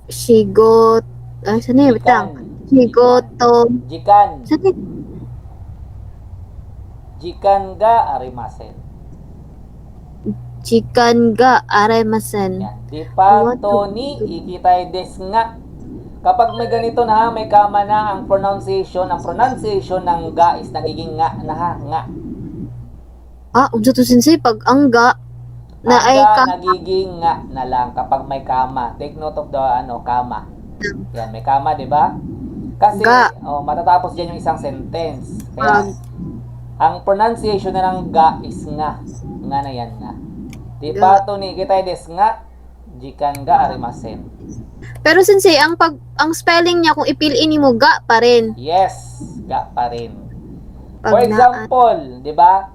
shigot saan ni bitang? Shigoto. Jikan. Saan ni? Jikan ga arimasen. Chikan ga aremasen. Yan. Dipato ni ikitai desu nga. Kapag may ganito na, may kama na ang pronunciation ng ga is nagiging nga na ha, nga. Unsa to sensei pag angga na Ang ay ga ka nagiging nga na lang kapag may kama. Take note of the kama. Yan, may kama, 'di ba? Kasi Ga. matatapos diyan yung isang sentence. Kaya ang pronunciation na ng ga is nga. Nga na yan nga. Dipato ni ikitai desu nga. Jikan ga arimasen. Pero sensei ang spelling niya kung ipiliin mo ga pa rin. Yes, ga pa rin. Pag For example, 'di ba?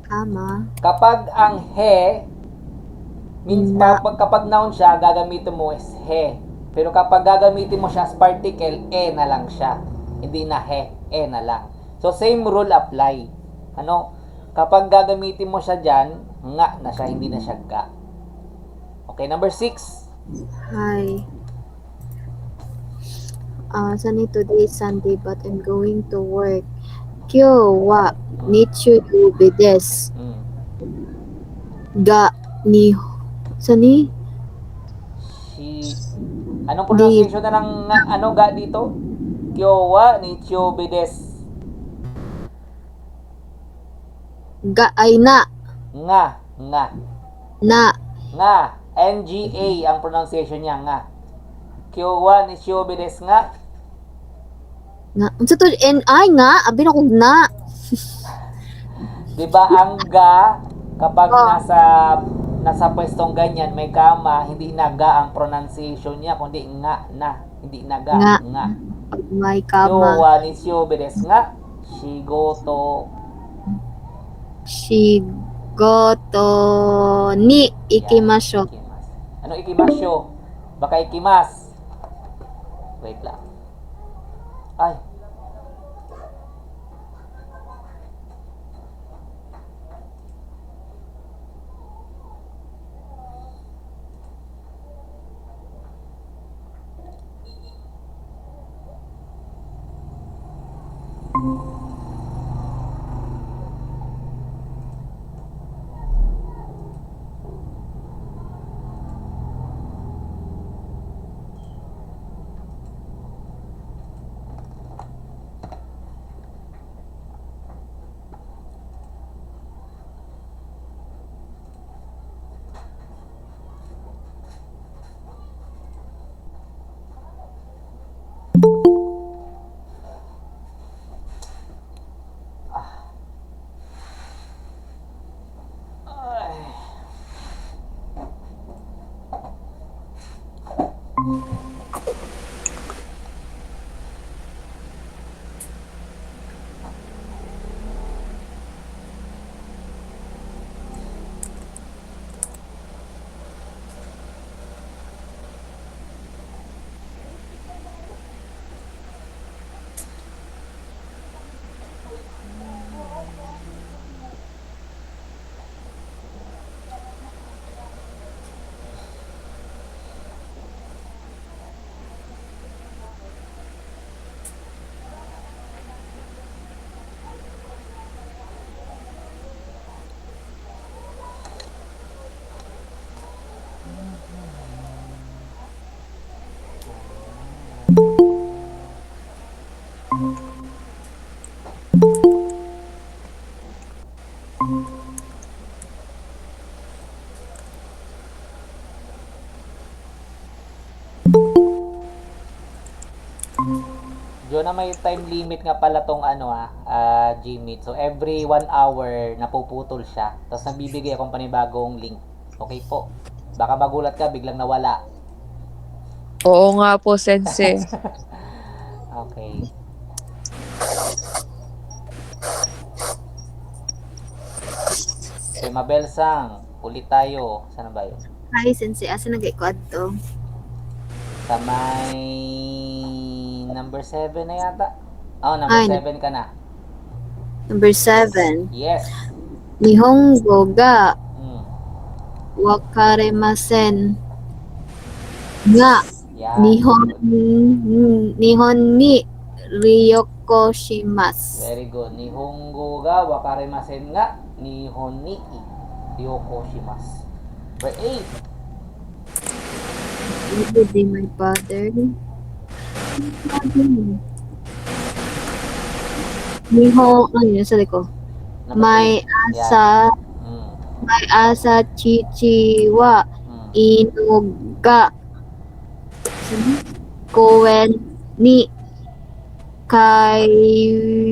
Tama. Kapag ang he means Na. kapag noun siya, gagamitin mo is he. Pero kapag gagamitin mo siya as particle, na lang siya. Hindi na he, na lang. So same rule apply. Ano? Kapag gagamitin mo siya diyan, nga na siya, hindi na siya ga. Okay, number 6. Hi. Sunny today is Sunday but I'm going to work. Kyo wa nichu yubi desu. Ga ni Sunny? Anong pronunciation na ng ga dito? Kyo wa nichyobi desu. Ga ay na. Nga. Na. Nga. NGA ang pronunciation niya, nga. Kyo wa nichyobi desu nga. Nga. Unsa to NI nga? Abi na kog na. Diba ang ga, kapag nasa pwestong ganyan, may kama, hindi na ga ang pronunciation niya, kundi nga na. Hindi na ga, nga. Pag may Kyo kama. wa nichyobi desu nga. Shigoto. Shigoto ni ikimasho. Ikimasu. Ano ikimasyo? Baka ikimas. Wait lang. Ay. Diyo na may time limit nga pala tong Gmeet. So every 1 hour napuputol siya. Tapos nagbibigay akong panibagong link. Okay po. Baka magulat ka, biglang nawala. Oo nga po, sensei. Okay. Okay, Mabelsang. Ulit tayo. Saan na ba yun? Hi, sensei. Asa nag-ikot to? Sa may number 7 na yata. Oh, number Ay, 7 ka na. Number 7. Yes. Nihongo ga Mm. wakaremasen nga Yan. Nihon ni ryoko shimasu. Very good. Nihongo ga wakarimasen nga Nihon ni ryoko shimasu. Number 8. Every day, my father. Nihon, ano yun, sabi ko? Number May 8. Yan. asa, Mm. may asa chichi wa Mm. inuga koen ni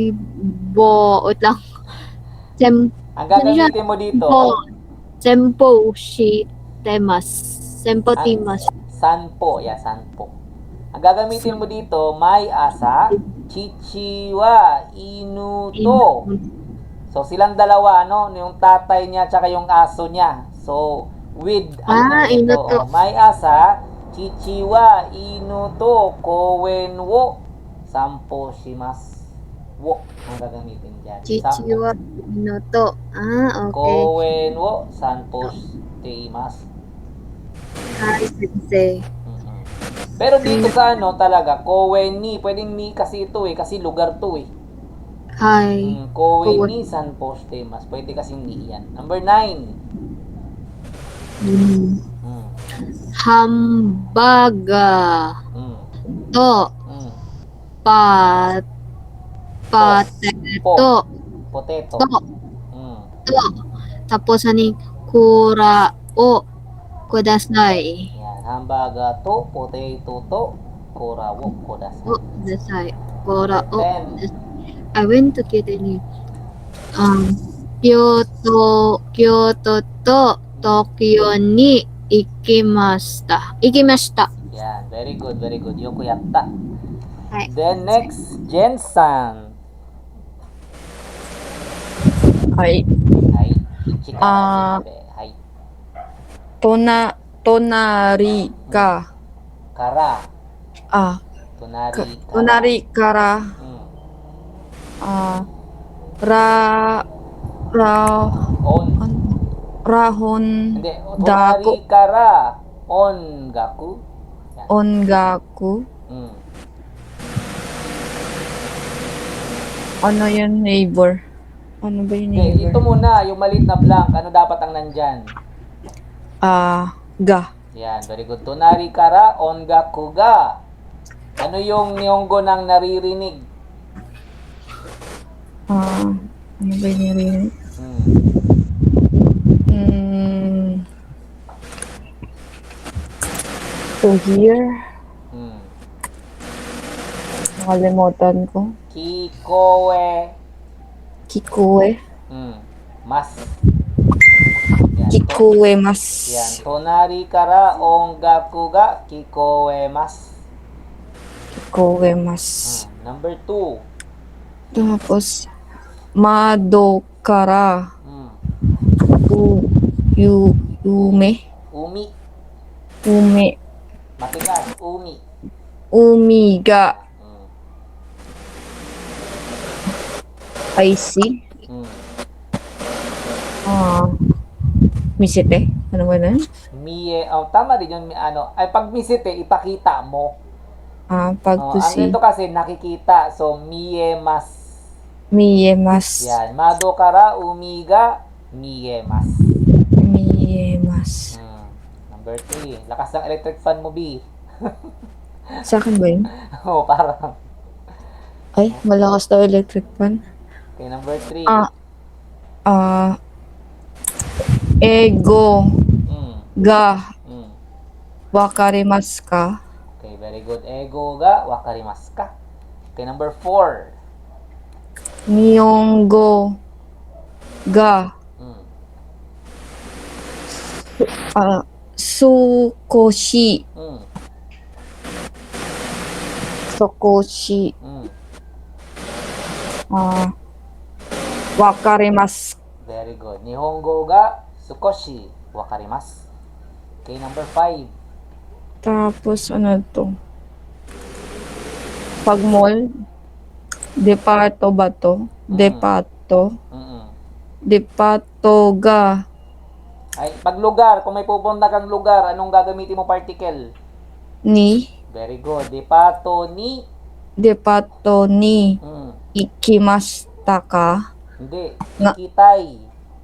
kaibo, wait lang. Ang gagamitin mo dito, Sempo shitemasu. Sempo timasu. sanpo. Yeah, sanpo. Ang gagamitin mo dito, may asa, chichi wa inu to. So, silang dalawa, no? Yung tatay niya, tsaka yung aso niya. So, with, inu to. may asa, chichi wa inu to, kowen wo, sampo shimasu. Wo, ang gagamitin dyan. Chichi wa inoto. Okay. Kowen wo, sanpo shimasu. Hi, sensei. Mhm. Pero dito sa ano talaga, kowen ni, pwedeng ni kasi ito kasi lugar to eh. Hi. Kowen Kowen. ni sanpo shimasu. Pwede kasing ni yan. Number 9. Mm. Mm. Hambaga Mm. to Mm. pat pateto Potato. to Mm. to tapos ani kura o kudasai. Yan. Hambaga to, potato to, kurawo, kodasai. O kudasai. Kura o. 10. I went to Kyoto. Kyoto to Tokyo ni ikimashita. Yan. Very good, very good. Yoko yatta. Hi. Then next, Jensan. Ay, Hai. Ichikara sinabi. Hai. tonari ka. Kara. Ah, Tonari. Kara. tonari kara. Mm. Ra, On. rahon Hindi. dako Tonari kara. On gaku. Yan. ongaku. Mm. Ano yan, neighbor? Ano ba yung Okay, ito neighbor? muna, yung maliit na blank. Ano dapat ang nandyan? Ga. Yan, very good. Tonari kara, ongaku ga. Ano yung niyonggo ng naririnig? Ano ba yung narinig? Hmm. To hear? Hmm. Nakalimutan ko. Kikowe. Kikoe. Hmm. Mas. Yan. Kikoe mas. Yan. Tonari kara, ongaku ga, kikowe mas. Kikoe mas. Number 2. Tapos, mado kara. Yume. Umi. Ume. Matigas. Umi. Umiga. Hmm. I see. Hmm. Misite. Ano ba nun? Mie, tama din yun, ano, ay pag misite, ipakita mo. Pag to Ang see. ito kasi nakikita, so mie mas. Miye mas. Yan, mado kara, umiga, mie mas. Miye mas. Number 3, lakas ng electric fan mo, B. Sa akin ba yun? Parang. Ay, malakas daw electric fan. Okay, number 3. Ego ga Mm. wakarimasu ka? Okay, very good. Ego ga wakarimasu ka? Okay, number 4. Nihongo ga Mm. sukoshi Mm. sokoshi, Mm. wakarimasu. Very good. Nihongo ga sukoshi wakarimasu. Okay, number 5. Tapos, ano to? Pag mall, departo ba to? Departo. Mm-mm. Departo ga. Ay, pag lugar, kung may pupunta kang lugar, anong gagamitin mo particle? Ni. Very good. Depato ni. Departo ni Mm. ikimashita ka? Hindi. Nga. Ikitay.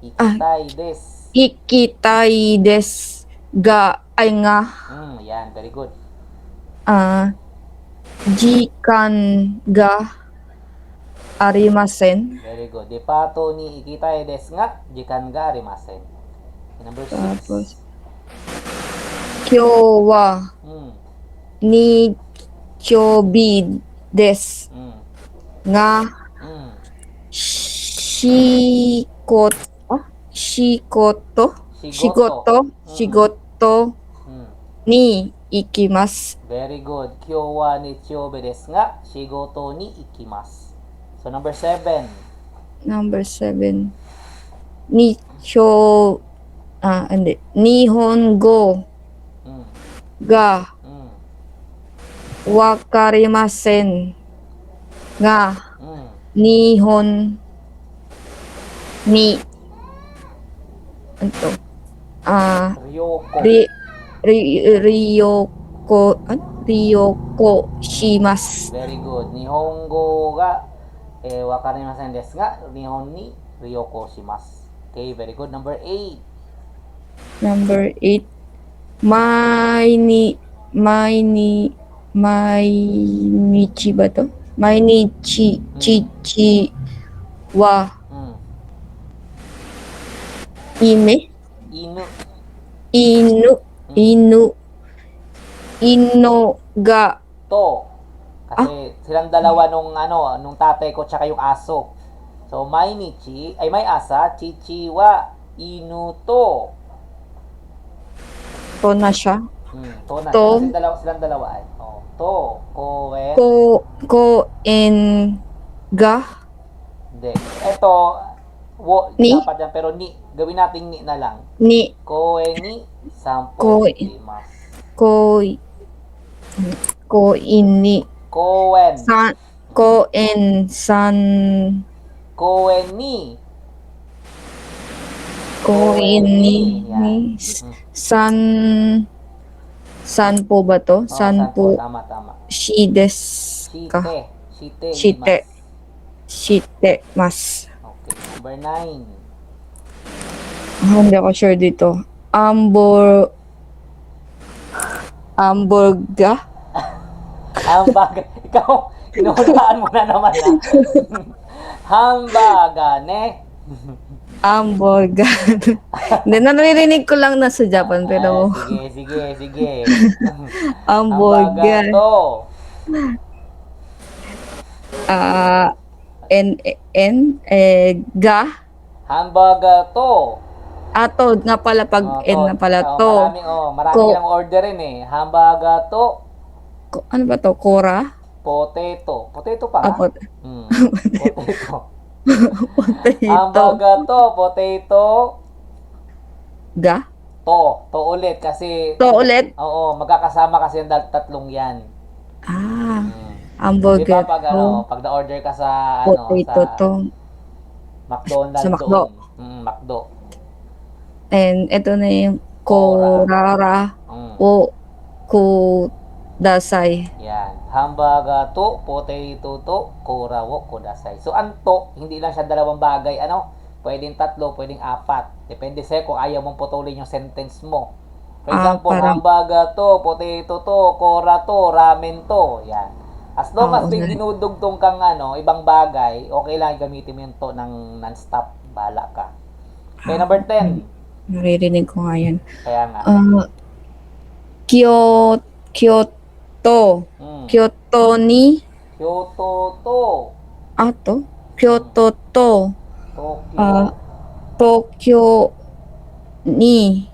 Ikitay des. Ikitai desu ga. Ay nga. Yan. Very good. Jikan ga arimasen. Very good. Depato ni ikitay des nga. Jikan ga arimasen. Okay, number 6. Tapos, kyo wa Mm. nichobi desu Mm. nga Mm. shikoto Mm. ni ikimasu. Very good. Kyo wa nichiobe desu nga shigoto ni ikimasu. So number 7. Number 7. Hindi. Nihongo Mm. ga Mm. wakarimasen nga Mm. nihon ni ano Ryoko. Ryoko shimasu. Very good. Nihongo ga wakarimasen desu nga nihon ni ryoko shimasu. Okay, very good. Number 8. Number 8. Mainichi ba to? Mainichi chichi wa Mm. ime Inu. ino ga To. Kasi silang dalawa nung tatay ko tsaka yung aso. So, mainichi, ay may asa, chichi wa inu to. to na siya. To na. To. Kasi silang dalawa ay. Oh, to. Koen. Ko en ga Hindi. Ito, Ni? dapat yan, pero ni. Gawin natin ni na lang. ni Koen ni sampo Koen. imas. ko ni Koen. ko en san Koen ni. ko en ni Yan. san po ba to? Oh, San po Tama. shi desu ka? Shite. Shite mas. Okay. Number 9. Hindi ako sure dito. Hamburger? Hambaga. Ikaw, inuhulaan mo na naman na. Hambaga, ne? Hamburger. Hindi, naririnig ko lang na sa Japan, pero Sige. hamburger. Hambaga to. Ga? Hambaga to. Ato nga pala pag N na pala to. Marami Ko- lang order rin eh. Hambaga to. Ano ba to? Kora? Potato. Potato pa ha? Apo. Potato. Potato. Hambaga to. Potato. Ga? To ulit kasi To ulit? oo, magkakasama kasi yung tatlong yan. Di Hamburger ba pag to. pag na-order ka sa Potato sa to. McDonald's Sa McDo. doon. McDo. And ito na yung korara Mm. o kudasai. Yan. Hambaga to, potato to, kora wo kudasai. So, ang to, hindi lang siya dalawang bagay. Pwedeng tatlo, pwedeng apat. Depende sa'yo kung ayaw mong putulin yung sentence mo. For example, parang- hambaga to, potato to, kora to, ramen to. Yan. As long as may okay. dinudugtong kang ibang bagay, okay lang gamitin mo yung to ng non-stop. Bala ka. Okay, number 10. Naririnig ko nga yan. Kaya nga. Kyoto. Mm. Kyoto ni Kyoto to. ato? Kyoto to Tokyo. Tokyo ni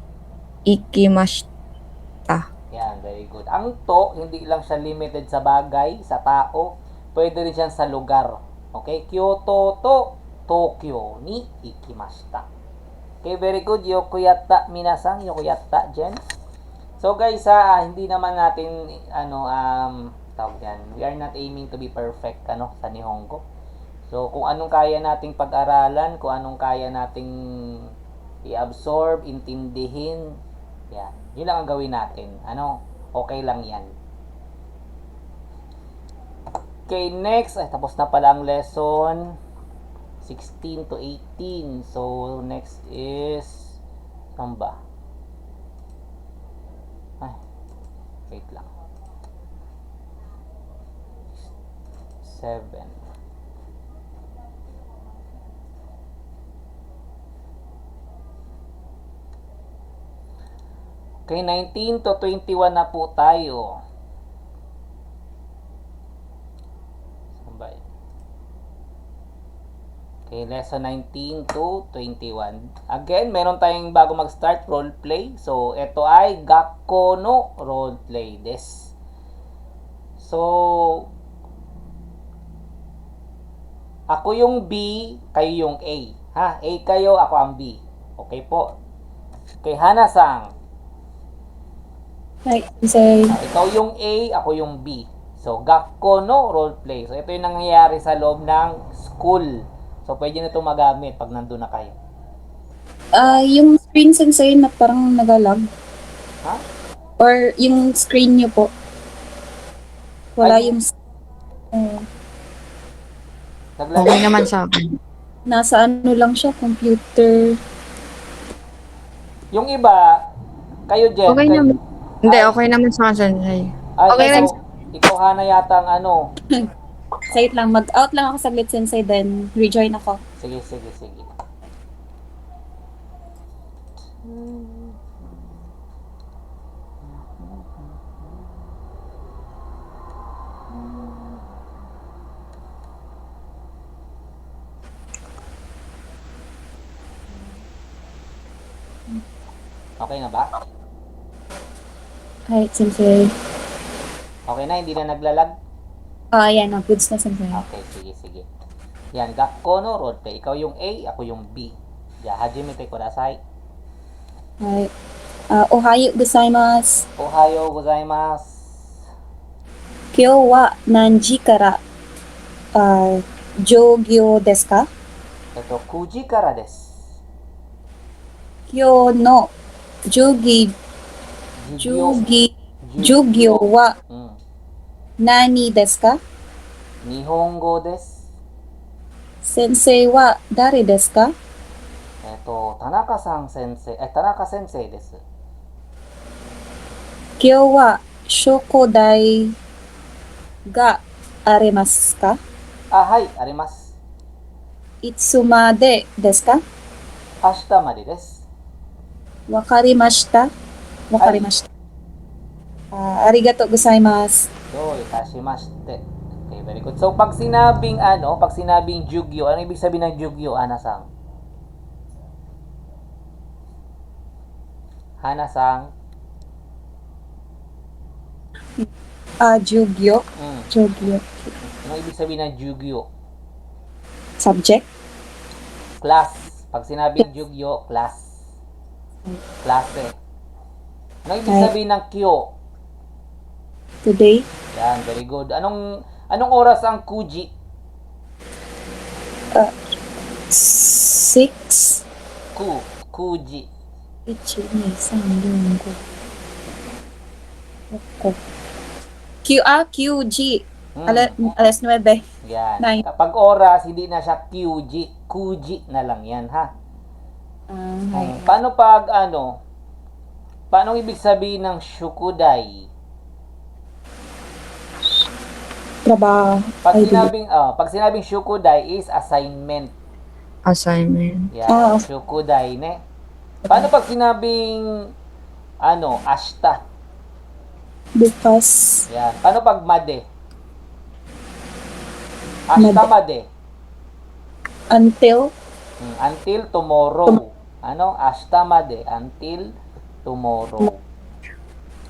ikimashita. Yan, very good. Ang to, hindi lang siya limited sa bagay, sa tao. Pwede rin siya sa lugar. Okay? Kyoto to Tokyo ni ikimashita. Okay, very good. Yokuyatta, minasan. Yokuyatta, Jen. So guys, hindi naman natin, tawag yan. We are not aiming to be perfect, sa Nihongo. So, kung anong kaya nating pag-aralan, kung anong kaya nating i-absorb, intindihin, yan. Yun lang ang gawin natin. Okay lang yan. Okay, next. Ay, tapos na pala ang lesson 16 to 18. So, next is, saan ba? Ay, wait lang. 7. Okay, 19 to 21 na po tayo. Saan ba yun? Okay, lesson 19 to 21. Again, meron tayong bago mag-start, role play. So, ito ay Gakko no role play des. So, ako yung B, kayo yung A. Ha? A kayo, ako ang B. Okay po. Okay, Hana-san. Hi, Sensei. Ikaw yung A, ako yung B. So, Gakko no role play. So, ito yung nangyayari sa loob ng school. So, pwede na ito magamit pag nandun na kayo. Yung screen, Sensei, na parang nagalag. Ha? Or yung screen niyo po. Wala Ay. yung Okay naman sa akin. nasa ano lang siya, computer. Yung iba, kayo Jen. Okay kayo, naman. Hindi, okay naman sa akin, Sensei. Ay, Okay lang. ikaw Hana yata ang Wait lang, mag-out lang ako saglit, Sensei, then rejoin ako. Sige. Okay na ba? Hi, Sensei. Okay na, hindi na naglalag? Yan, goods na, Sensei. Okay, sige. Yan, Gakko no roleplay. Ikaw yung A, ako yung B. Ya, hajimete kudasai. Hi. Ohayo gozaimasu. Ohayo gozaimasu. Kyou wa nanji kara jogyo desu ka? 9時からです。今日の授業はうん。何ですか？日本語です。先生は誰ですか？田中さん先生、田中先生です。今日は宿題がありますか？はい、あります。いつまでですか？明日までです。わかりました。わかりました。ありがとうございます。どういたしまして。Okay, very good. So, pag sinabing jugyo, ano ibig sabihin ng jugyo, Hana-san? Hana-san? Jugyo. Mm. Jugyo. Ano ibig sabihin ng jugyo? Subject. Class. Pag sinabing jugyo, class. Klase. Ano ibig sabihin ng kyo? Today. Yan, very good. Anong oras ang kuji? 6. Kuji. 1, 2, 3, 4, 5, 6. QG. Alas 9. Yan. Nine. Kapag oras, hindi na siya QG. Kuji na lang yan, ha? Paano paano ibig sabihin ng shukudai? Trabaho. Pag sinabing shukudai is assignment. Assignment. Yan, shukudai, ne? Paano pag sinabing ashita? Bukas. Yan. Paano pag made? Ashita made. Until. Until tomorrow. Ashita made. Until tomorrow.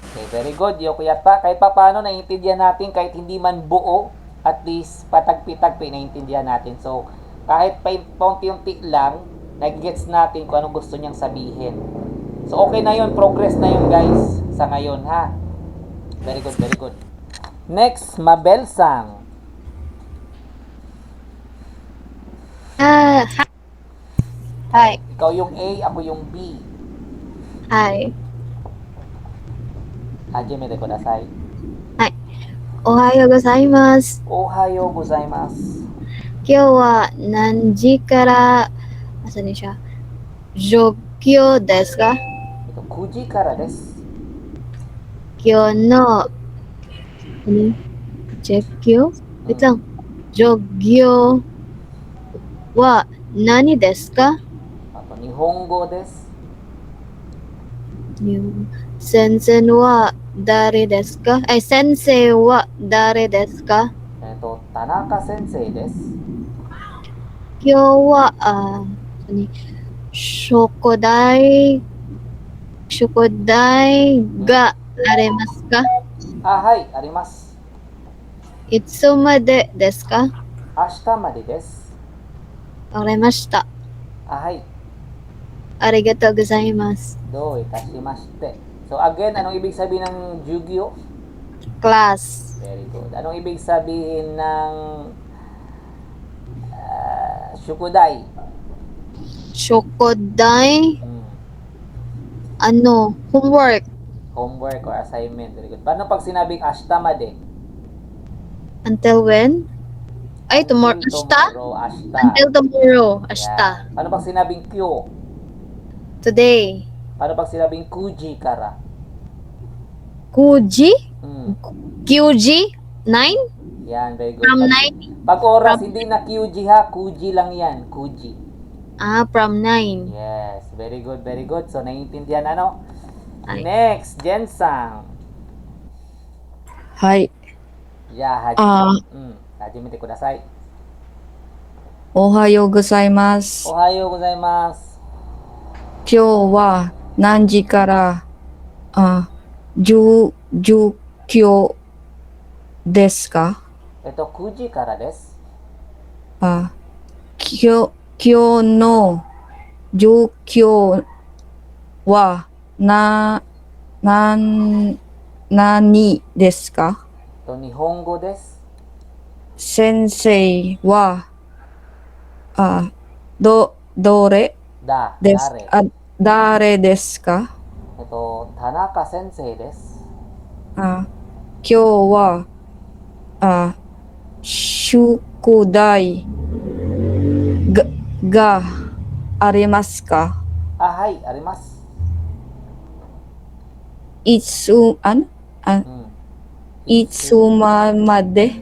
Okay, very good. Yokuyata, kahit pa paano naiintindihan natin, kahit hindi man buo, at least patagpi-tagpi naiintindihan natin. So, kahit paunti-unti lang, nag-gets natin kung anong gusto niyang sabihin. So, okay na yun. Progress na yun, guys. Sa ngayon, ha? Very good, very good. Next, Mabelsang. Hi. Ikaw yung A, ako yung B. Hi. Hajime de kudasai. Ohayo gozaimasu. Ohayo gozaimasu. 今日は何時から朝にしゃ上京ですか Ito, 9時からです。今日の何授業 Wait lang. 授業は何ですか A to, 日本語です。先生は誰ですか先生は誰ですか田中先生です。今日は、宿題がありますかはい、あります。いつまでですか明日までです。わかりました。はい、ありがとうございます。どういたしまして。So again, anong ibig sabihin ng Jugyo? Class. Very good. Anong ibig sabihin ng Shukudai? Shokodai, homework. Homework or assignment. Very good. Paano pag sinabing ashtamade? Until when? Ay, tomorrow. Ashta? Tomorrow, ashta. Until tomorrow. Ashta. Yan. Paano pag sinabing kyo? Today. Paano pag sinabing kuji kara? Kuji? Hmm. Kyuji? 9? Yan, very good. From Pag, 9? pag oras, hindi na kyuji ha. Kuji lang yan. Kuji. From 9. Yes. Very good, very good. So, naiintindihan ano? Ay. Next, Jensang. はい。 Yeah, Ah. hajimete kudasai. おはようございます。 Ohayo gozaimasu. 今日は何時から授業ですか9時からです。今日の授業は何ですか日本語です。先生はどれです誰ですか田中先生です。今日は宿題がありますかはい、あります。いつまで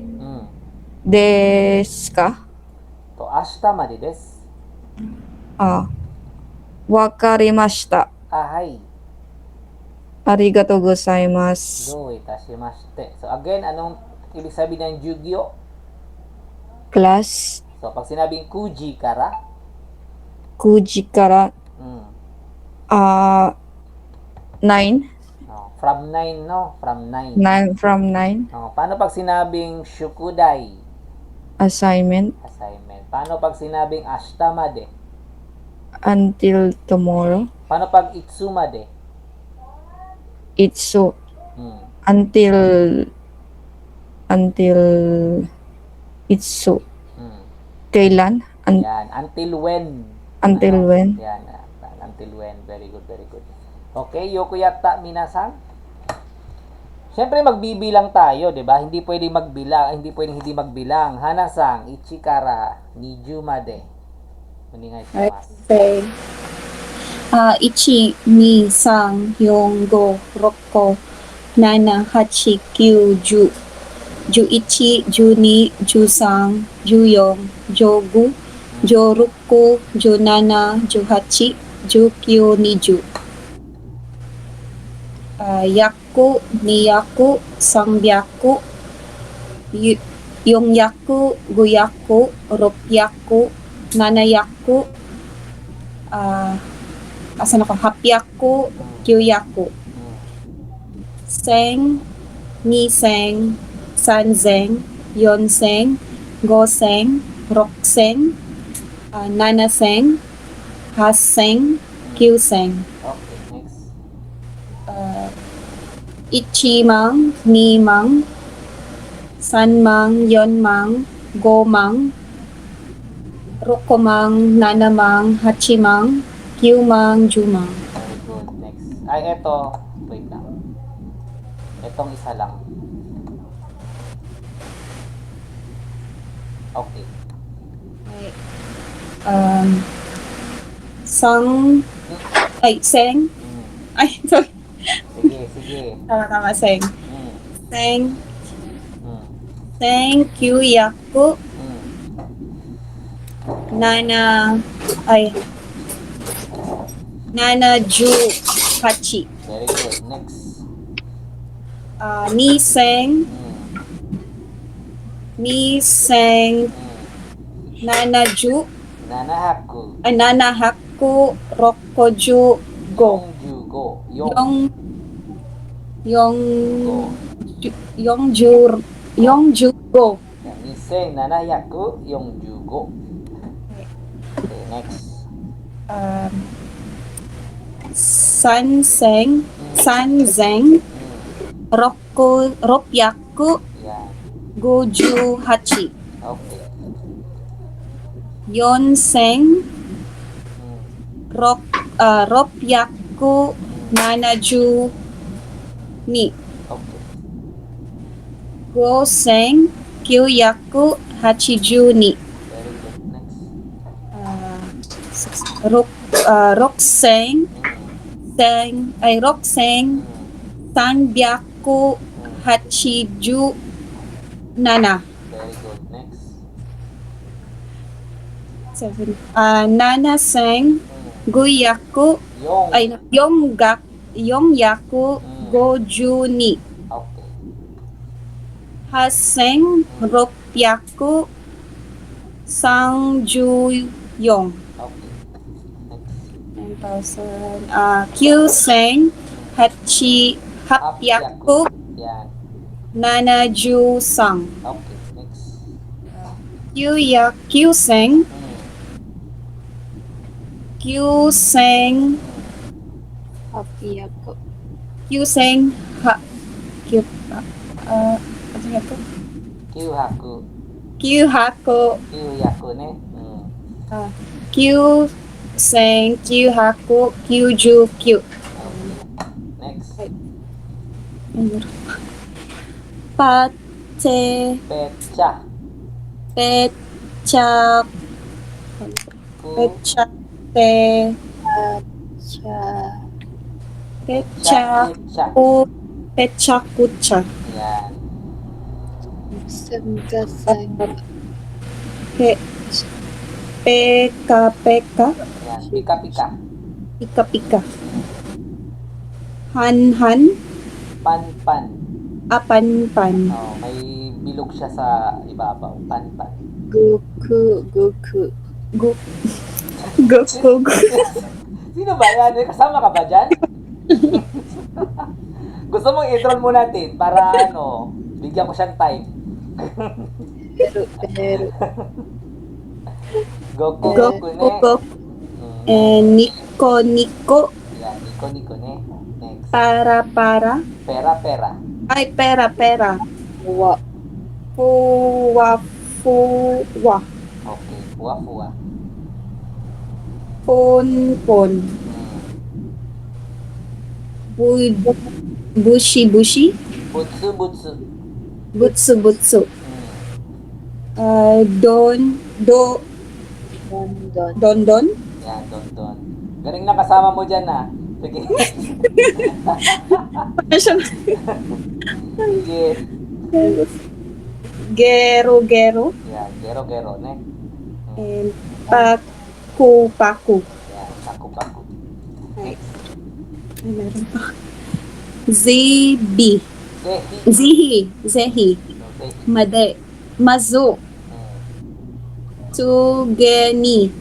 ですか明日までです。わかりました。はい。ありがとうございます。どういたしまして。So again, anong ibig sabihin ng Jugyo? Class So pag sinabing kuji kara, 9時から9 from 9, no? From 9. 9 from 9 Paano pag sinabing shukudai? assignment Assignment. Paano pag sinabing ashtamade? until tomorrow. Paano pag itsumade? It's so Hmm. until it's so kailan Yan. Until when? until when Yan. Until when. Very good, very good. Okay, Yokuyata minasan. Siyempre magbibilang tayo, 'di ba? Hindi pwedeng magbilang, hindi magbilang. Hanasang ichikara nijumade. Maningay Right. mas. Say, 1, 2, 3, 4, 5, 6, 7, 8, 9, 10, 11, 12, 13, 14, 15, 16, 17, 18, 19, 20. Yaku, niyaku, sangyaku, yongyaku, guyaku, ropyaku, nanayaku, hapyaku, kyuyaku. Seng, Niseng, Sanzeng, Yonseng, Goseng, Rokseng, Nanaseng, Haseng, Kyuseng. Okay, next. Ichimang, Nimang, Sanmang, Yonmang, Gomang, Rokomang, Nanamang, Hachimang, Kyumang, Jumang. Very good. Next. Ay, eto. Wait lang. Etong isa lang. Okay. Sang, ay, Seng, Mm. ay, sorry, Sige, sige. tama, Seng. Mm. Seng, Mm. Seng, Yaku, Mm. Nana, ay, Nana, Ju, Hachi. Very good. Next. Ni Seng, Mm. Ni Seng, Mm. Nana, Ju, Nanahaku. ay, Nana, Haku, Rokoju, Go. Yongjugo. Yong, Go. Yongju, Go. Yan. Niseng nanayaku yongjugo. Okay, next. Sanzeng, Mm. Sanzeng, Ropyaku, Yan. Goju, Hachi. Okay. Yonseng, Mm. Ropyaku, Nanaju, Ni. Okay. Goseng, Kyoyaku, Hachiju, Ni. Very good. Next. Rokseng, Rokseng, Mm. Sanbyaku, Hachiju, Nana. Very good. Next. 7. Nana Seng, Mm. Guyaku, Yong. ay, Yongyaku, Goju, Ni. Okay. Haseng, Ropyaku, Sangju, Yong. Okay. Next. 9,000. Kyuseng, Hapyaku, Yan. Nanaju, Sang. Okay. Next. Kyuseng, Mm. Kyuseng, Happy ako. Kyuseng, ano nga to? Kyuhaku. Kyuhaku, Kyuyaku ne. Mm. Kyuseng, Kyuhaku, Kyuju, Kyu. Okay. Next. Pate, Pecha. Pecha, Ku. Pecha, Te, Cha. Pecha, Kucha. Pecha, Kucha. Yan. Samgasang. Peka, Peka, Yan. Pika-pika. Pika, Pika. Han, Pan-pan. Pan. Oh, may bilog siya sa ibabaw. Pan-pan. Goku. Go, go, go. Sino ba yan? Kasama ka ba dyan? Gusto mong i-troll mo natin para bigyan ko siyang time. Pero. Goku, Go, Goku ne. go, go. Mm. And Niko, Yan. Niko ne. Next. para, Pera. ay, pera. Wa. Fuwa, Okay. Fuwa. pon, Mm. bushi, Butsu. butsu. Mm. Don, Don. Yan. Don. Galing na kasama mo dyan ah. Sige. Sige. Gero, Yan. Gero ne. and paku. Yan. Paku. Ay, meron pa. Zihi, Sehi. Zehi, Sehi. Mazu, Mm. Sugeni,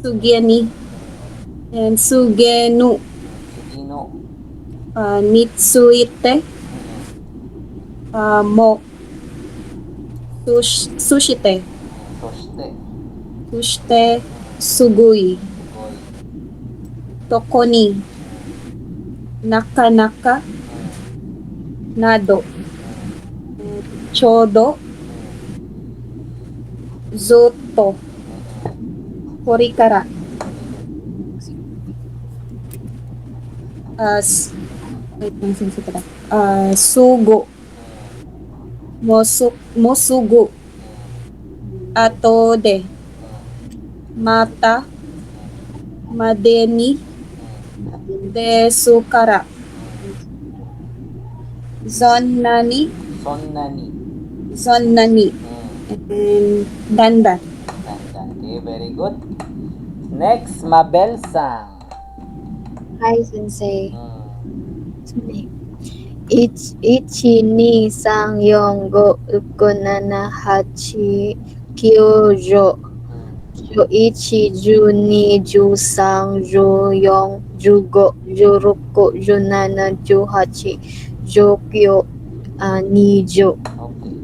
Sugini. and Sugenu, Sugino. Nitsuite, mo, sushite, Soste. sushite, sugui, Goy. tokoni, nakanaka, nado, chodo, zoto, korikara, wait lang, sino pala? Sugo, mosugo, atode, mata, madeni, desukara, zonnani, Sonnani. zonnani, and dandan. Dandan. Okay, very good. Next, Mabelsang. Hi, Sensei. Hmm. Ichi ni sang yong go uko nana hachi kyojo. Jo ichi ju ni ju sang ju yong ju go ju roko ju nana ju hachi jo kyo ni jo. Okay.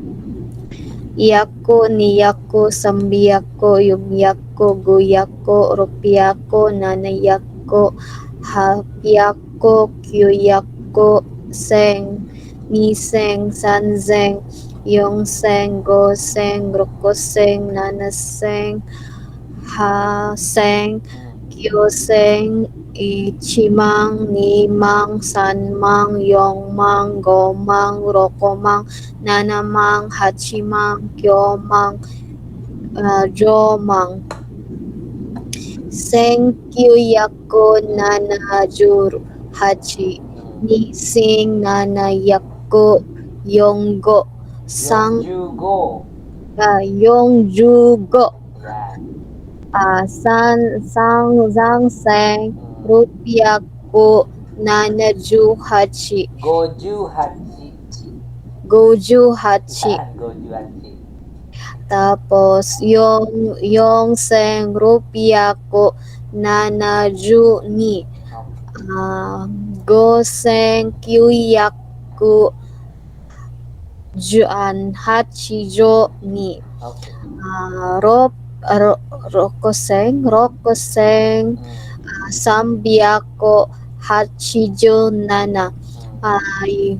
Iyako, niyako, sambiyako, yumyako, guyako, ropiyako, nanayako, hapyako, kyuyako, seng, niseng, sanseng, yongseng, goseng, rokoseng, nanaseng, haseng, kyoseng, ichimang, nimang, sanmang, yongmang, gomang, rokomang, nanamang, hachimang, kyomang, jomang. Senkyu yako nanajur hachi. Nising nanayako yonggo. Sang Yongjugo. yongjugo. Yan. Sang zang seng rupiako nanaju hachi. Goju Hachi. Goju hachi. Yan. Goju Hachi. Tapos yung seng rupiako nanaju ni. Goseng kyuyaku juan hachijo ni. Okay. Rokoseng sambiako hachijo nana. Ay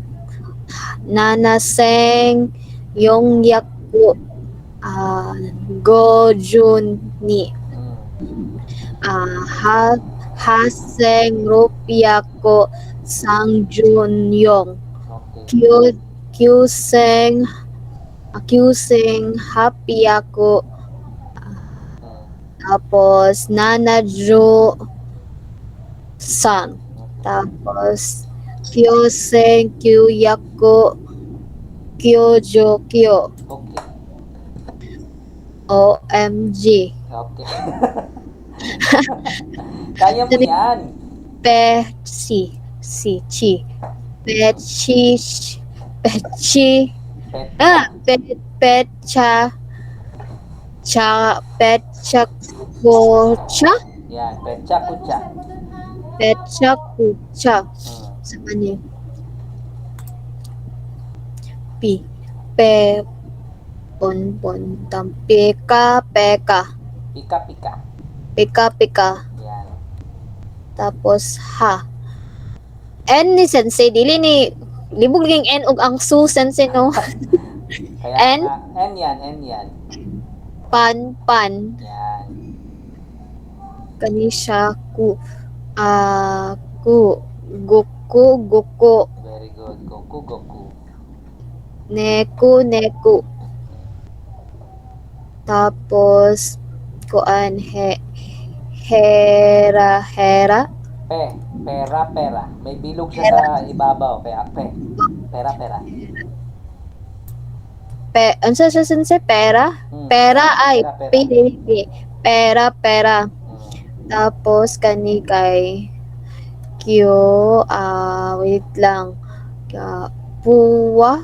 nanaseng yongyaku gojun ni. Haseng rupiako sangjun yong. Okay. Kyuseng happy ako. Tapos nanaju san. Tapos kyoseng kyuyako kyojo kyo. Okay. OMG. Okay. Kaya mo yan. Pechi. Pecha. Pecha kucha. Yan. Pecha kucha. Pecha kucha. Sama niya. Pon. Peka. Pika pika. Pika. Yan. Tapos ha. N ni sensei dili ni libog ning N og ang su sensei no. Kaya N? N yan. Pan. Yan. Kani siya ku Goku. Very good. Goku. Neku. Tapos kuan hera. Pera. May bilog siya sa ibabaw. Kaya pera. Ano siya sensei? Pera? Pera ay pera. Tapos kani kay Kyo wait lang. Puwa.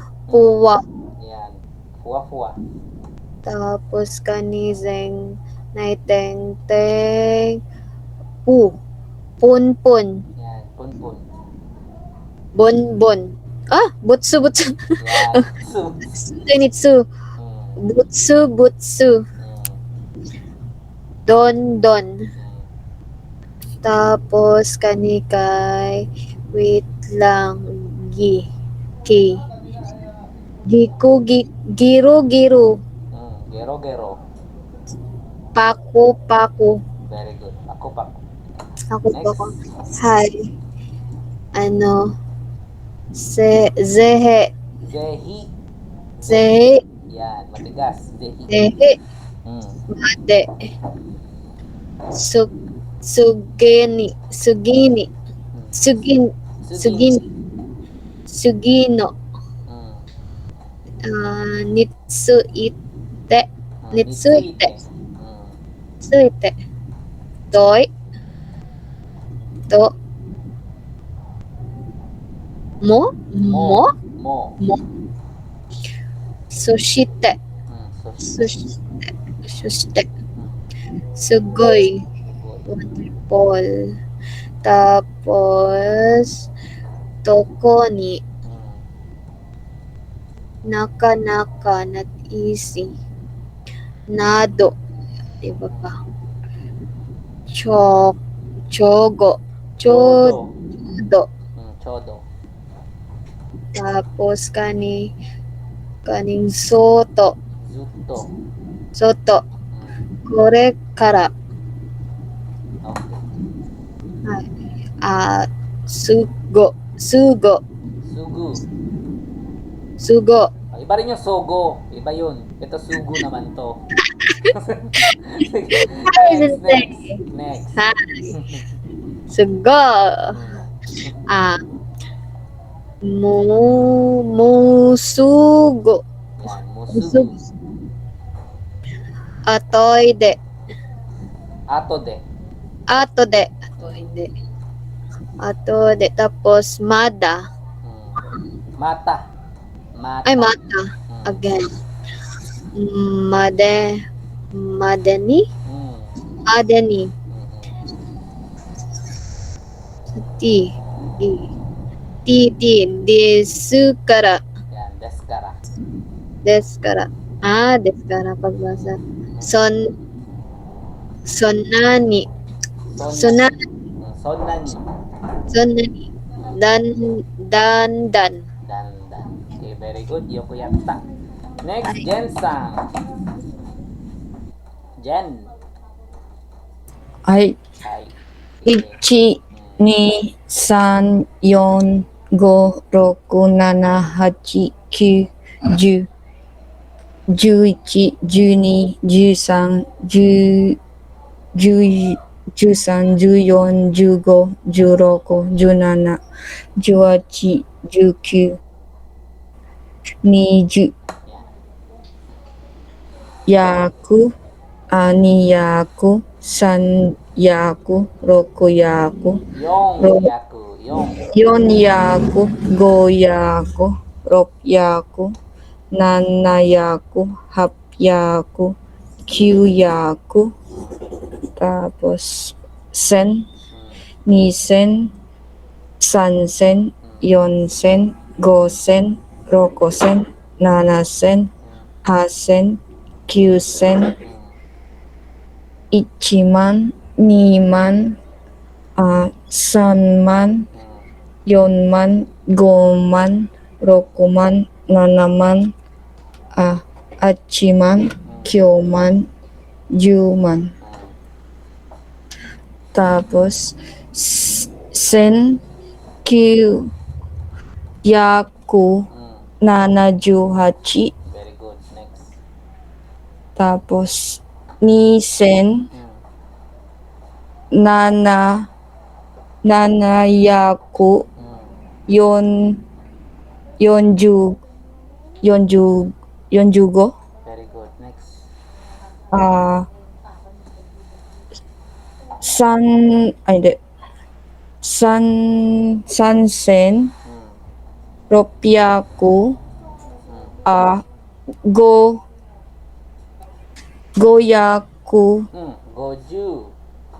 Yan. Fuwa. Tapos kani zeng naiteng Punpun. Yan. Punpun. bonbon. Butsu. Yan. Su. Zenitsu. Mm. Butsu. Mm. Don. Mm. Tapos kanikay, wait lang, gi. Giro. Gero. Paku. Very good. Ako. Ako po Next. ko. Hi. Ano, zehe. Zehi. Yan. Matigas. Zehi. Zehe. Mm. Made. Sugini. Sugino. Mm. Nitsuite. Nitsuite. Suite. Doi. Mo. Sushite. Sugoi. Wonderful. Tapos, toko ni. Naka, not easy. Nado. Diba pa? Chogo. Chodo. Chodo. Tapos, kaning soto. Zuto. Kore kara. Okay. Sugo. Sugo. Iba rin yung sogo. Iba yun. Ito sugo naman to. Next. Sugo. Musugo. Yan. Musugo. Atoide. Atode. Atode. Tapos, mada. Mata. Ay, mata. Again. Madeni. Desukara. Yan. Deskara. Deskara pagbasa. Sonani. Dandan. Okay, very good. Yokoyatta. Next, Jen-san. Jen. Ay, Hi. 1、2、3、4、5、6、7、8、9、10、11、12、13、10、13、14、15、16、17、18、19、20、yaku, 2 yaku, 3 yaku, 6 yaku, 4 yaku, 5 yaku, 6 yaku, 7 yaku, 8 yaku, 9 yaku, tapos 1000, 2000, 3000, 4000, 5000, 6000, 7000, 8000, 9000, 1万、2万、3万、4万、5万、6万、7万、8万、9万、10万. Tapos, 1000, Q, Yaku, 78. Very good. Next. Tapos, 2000, Nana Yaku, 45. Very good. Next. Sansen, Ropiaku, Goyaku, Goju.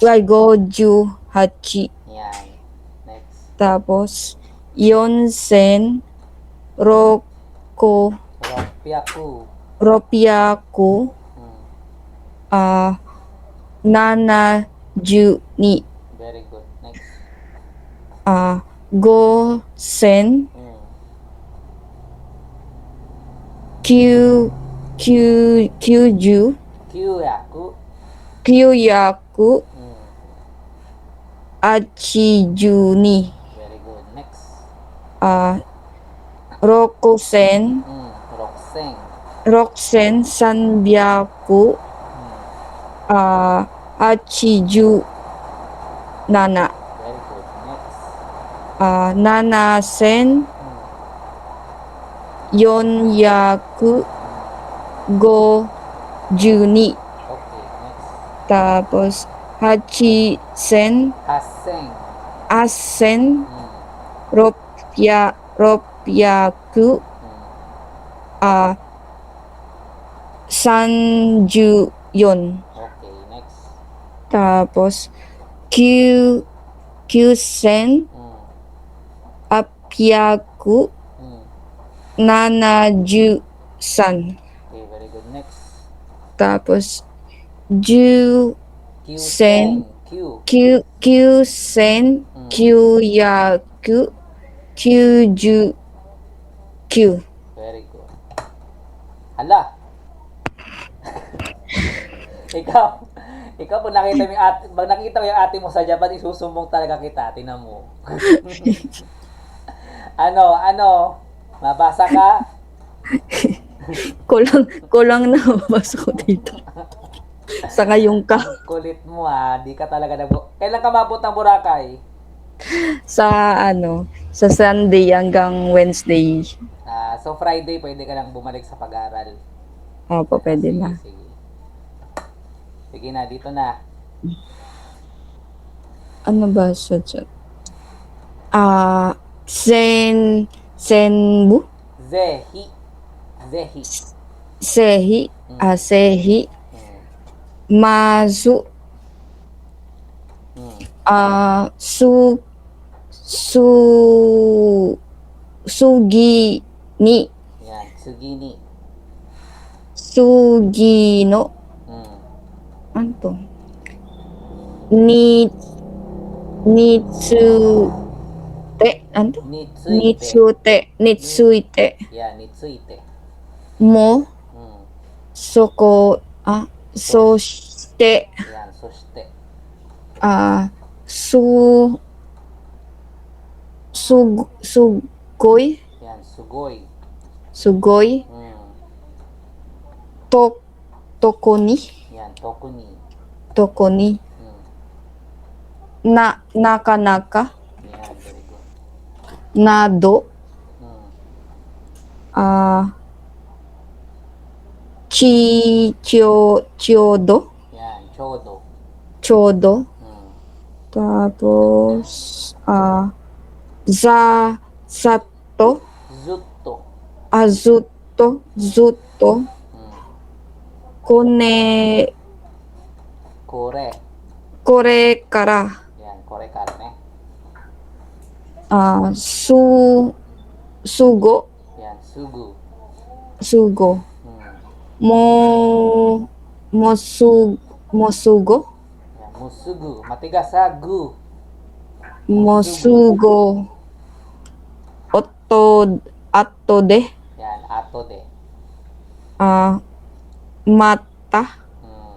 Goju, Hachi. Yan. Next. Tapos, Yonsen roko Ropyaku. ropyaku Hmm. nanaju ni Very good. Next. gosen Hmm. kyuju Kyoyaku. kyoyaku Hmm. 82 Very good. Next. rokusen Rokseng. roksen sanbyaku Hmm. 87 Very good. Next. nanasen Hmm. yonyaku Hmm. 52 Okay. Next. tapos hachisen Haseng. asen Hmm. ropyaku Hmm. 34 Okay. Next. tapos kyusen Hmm. apyaku Hmm. 73 Okay. Very good. Next. tapos jusen Kyuseng. kyusen Hmm. kyoyaku 99 Very good. Hala. ikaw, ikaw pag nakita mo yung ate, pag nakita mo yung ate mo sa Japan, isusumbong talaga kita. Tingnan mo. ano, mabasa ka? kulang na mabasa ko dito saka yung ka Kulit mo ha, di ka talaga Kailan ka mabot ng Boracay? sa Sunday hanggang Wednesday. So Friday, pwede ka lang bumalik sa pag-aaral. Opo, pwede Sige, na. sige. Sige na, dito na. Ano ba siya dyan? Senbu? Zehi. Zehi. Sehi? Sehi? Hmm. Mazu? Hmm. Su sugi ni Yan, Sugini. sugino Hmm. ano to? Nitsute ano to? Nitsuite Yan, Nitsuite. mo Hmm. soshite Yan, Soshite. su sugoi Yan, Sugoi. Hmm. tokoni Yan, Tokuni. tokoni Hmm. nakanaka Yan, very good. nado Hmm. chodo Yan, Chodo. chodo Hmm. tapos sato Zutto. zuto Hmm. kore Kore. kara Yan, kore karne. sugo Yan, Sugu. sugo Hmm. mosugo Yan, Musugu. Matigas ha, gu. mosugo atto de Yan, Atode. mata Hmm.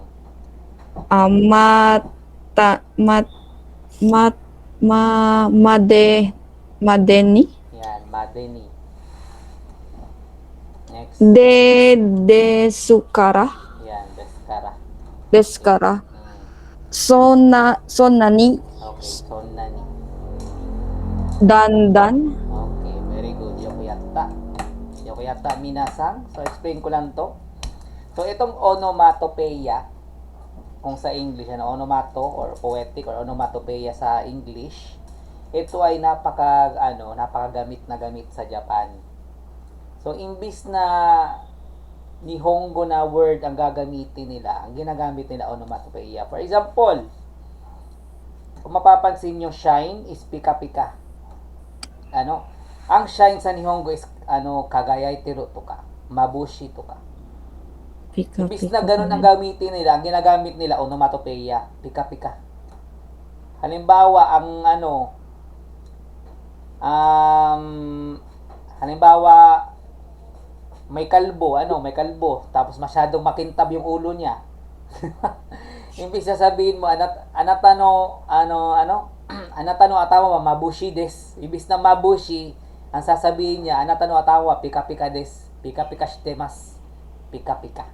madeni Yan, Madeni. Next. desukara Yan, deskara Hmm. sonnani Okay, Sonnani. dandan Okay, very good. Yokoyatta. Yokoyatta minasang. So, explain ko lang to. So, itong onomatopeia, kung sa English, onomato or poetic or onomatopeia sa English, ito ay napakagamit na gamit sa Japan. So, imbis na Nihongo na word ang gagamitin nila, ang ginagamit nila onomatopeia. For example, kung mapapansin nyo, shine is pika-pika. ang shine sa Nihongo is, kagayay tiro to ka. Mabushi to ka. Pika, Ibis pika. na ganun ang gamitin nila, ang ginagamit nila, onomatopeia. Pika-pika. Halimbawa, halimbawa, may kalbo, tapos masyadong makintab yung ulo niya. Imbis na sabihin mo, anatano atawa mabushi des. Ibis na mabushi, ang sasabihin niya, anatano atawa pika-pika des. Pika-pika shitemas. Pika-pika.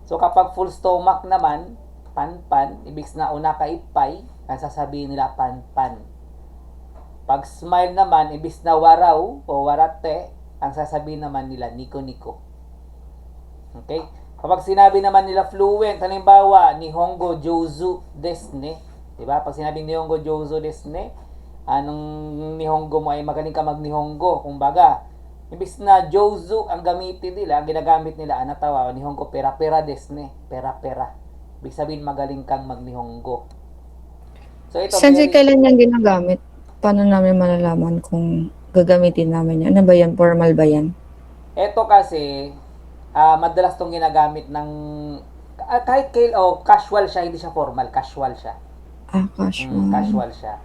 So kapag full stomach naman, pan-pan, ibig na una ka ipay, ang sasabihin nila pan-pan. Pag smile naman, ibig na waraw o warate, ang sasabihin naman nila niko-niko. Okay? Kapag sinabi naman nila fluent, halimbawa, Nihongo Jouzu desu ne. Diba? Pag sinabing Nihongo Jouzu desu ne, anong Nihongo mo ay magaling ka mag-Nihongo. Kumbaga, imbis na Jouzu ang gamitin nila, ang ginagamit nila, anatawa, Nihongo pera-pera desu ne. Pera-pera. Ibig sabihin, magaling kang mag-Nihongo. So, ito, Sensei, kailan yan ginagamit? Paano namin malalaman kung gagamitin namin yan? Ano ba yan? Formal ba yan? Ito kasi, madalas tong ginagamit ng, kahit casual siya, hindi siya formal, casual siya. Casual. Casual siya.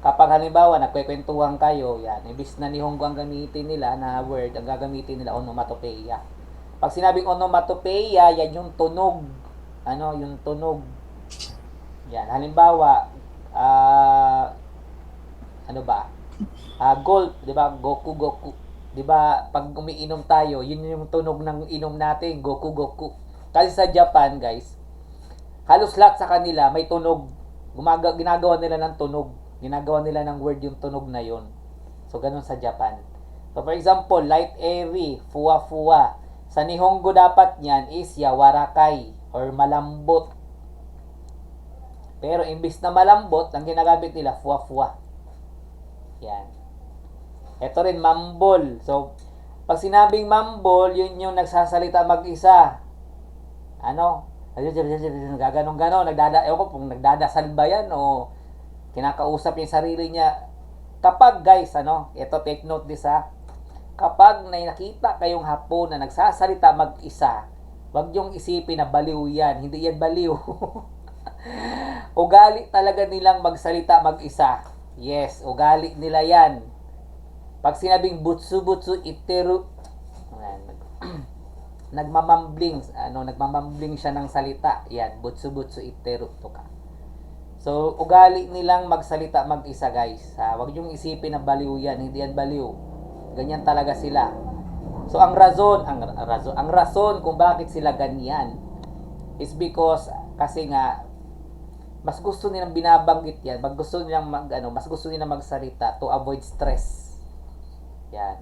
Kapag halimbawa, nagkwekwentuhan kayo, yan, ibis na Nihongo ang gamitin nila na word, ang gagamitin nila, onomatopeia. Pag sinabing onomatopeia, yan yung tunog. Yung tunog. Yan, halimbawa, gulp, di ba? Goku, goku. Di ba, pag umiinom tayo, yun yung tunog ng inom natin, goku, goku. Kasi sa Japan, guys, halos lahat sa kanila may tunog. Ginagawa nila ng tunog. Ginagawa nila ng word yung tunog na yun. So, ganun sa Japan. So, for example, light, airy, fuwa-fuwa. Sa Nihongo dapat niyan is yawarakai or malambot. Pero imbis na malambot, ang ginagamit nila, fuwa-fuwa. Yan. Ito rin, mambol. So, pag sinabing mambol, yun yung nagsasalita mag-isa. Gaganong-ganon. Ewan ko kung nagdadasal ba yan o kinakausap yung sarili niya. Kapag, guys, ito, take note this, kapag nakita kayong hapon na nagsasalita mag-isa, wag yung isipin na baliw yan. Hindi yan baliw. Ugali talaga nilang magsalita mag-isa. Yes, ugali nila yan. Pag sinabing butsu-butsu iteru, nagmamambling siya ng salita. Yan, butsu-butsu iteru to ka. So, ugali nilang magsalita mag-isa, guys. Wag yung isipin na baliw yan. Hindi yan baliw. Ganyan talaga sila. So, ang rason kung bakit sila ganyan is because, kasi nga, mas gusto nilang binabanggit yan, mas gusto nilang magsalita to avoid stress. Yan.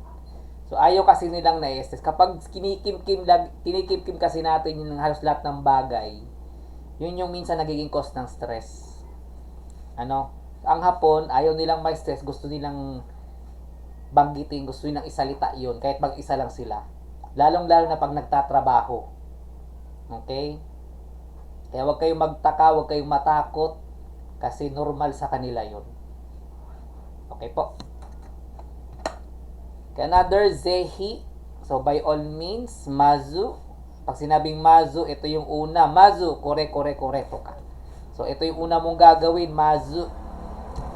So, ayaw kasi nilang na-stress. Kapag kinikim kasi natin yung halos lahat ng bagay, yun yung minsan nagiging cause ng stress. Ang Hapon, ayaw nilang may stress, gusto nilang banggitin, gusto nilang isalita yun, kahit mag-isa lang sila. Lalong-lalo na pag nagtatrabaho. Okay? Kaya huwag kayong magtaka, huwag kayong matakot, kasi normal sa kanila yun. Okay po. Okay, another, zehi. So, by all means, mazu. Pag sinabing mazu, ito yung una. Mazu, kore to ka. So, ito yung una mong gagawin, mazu.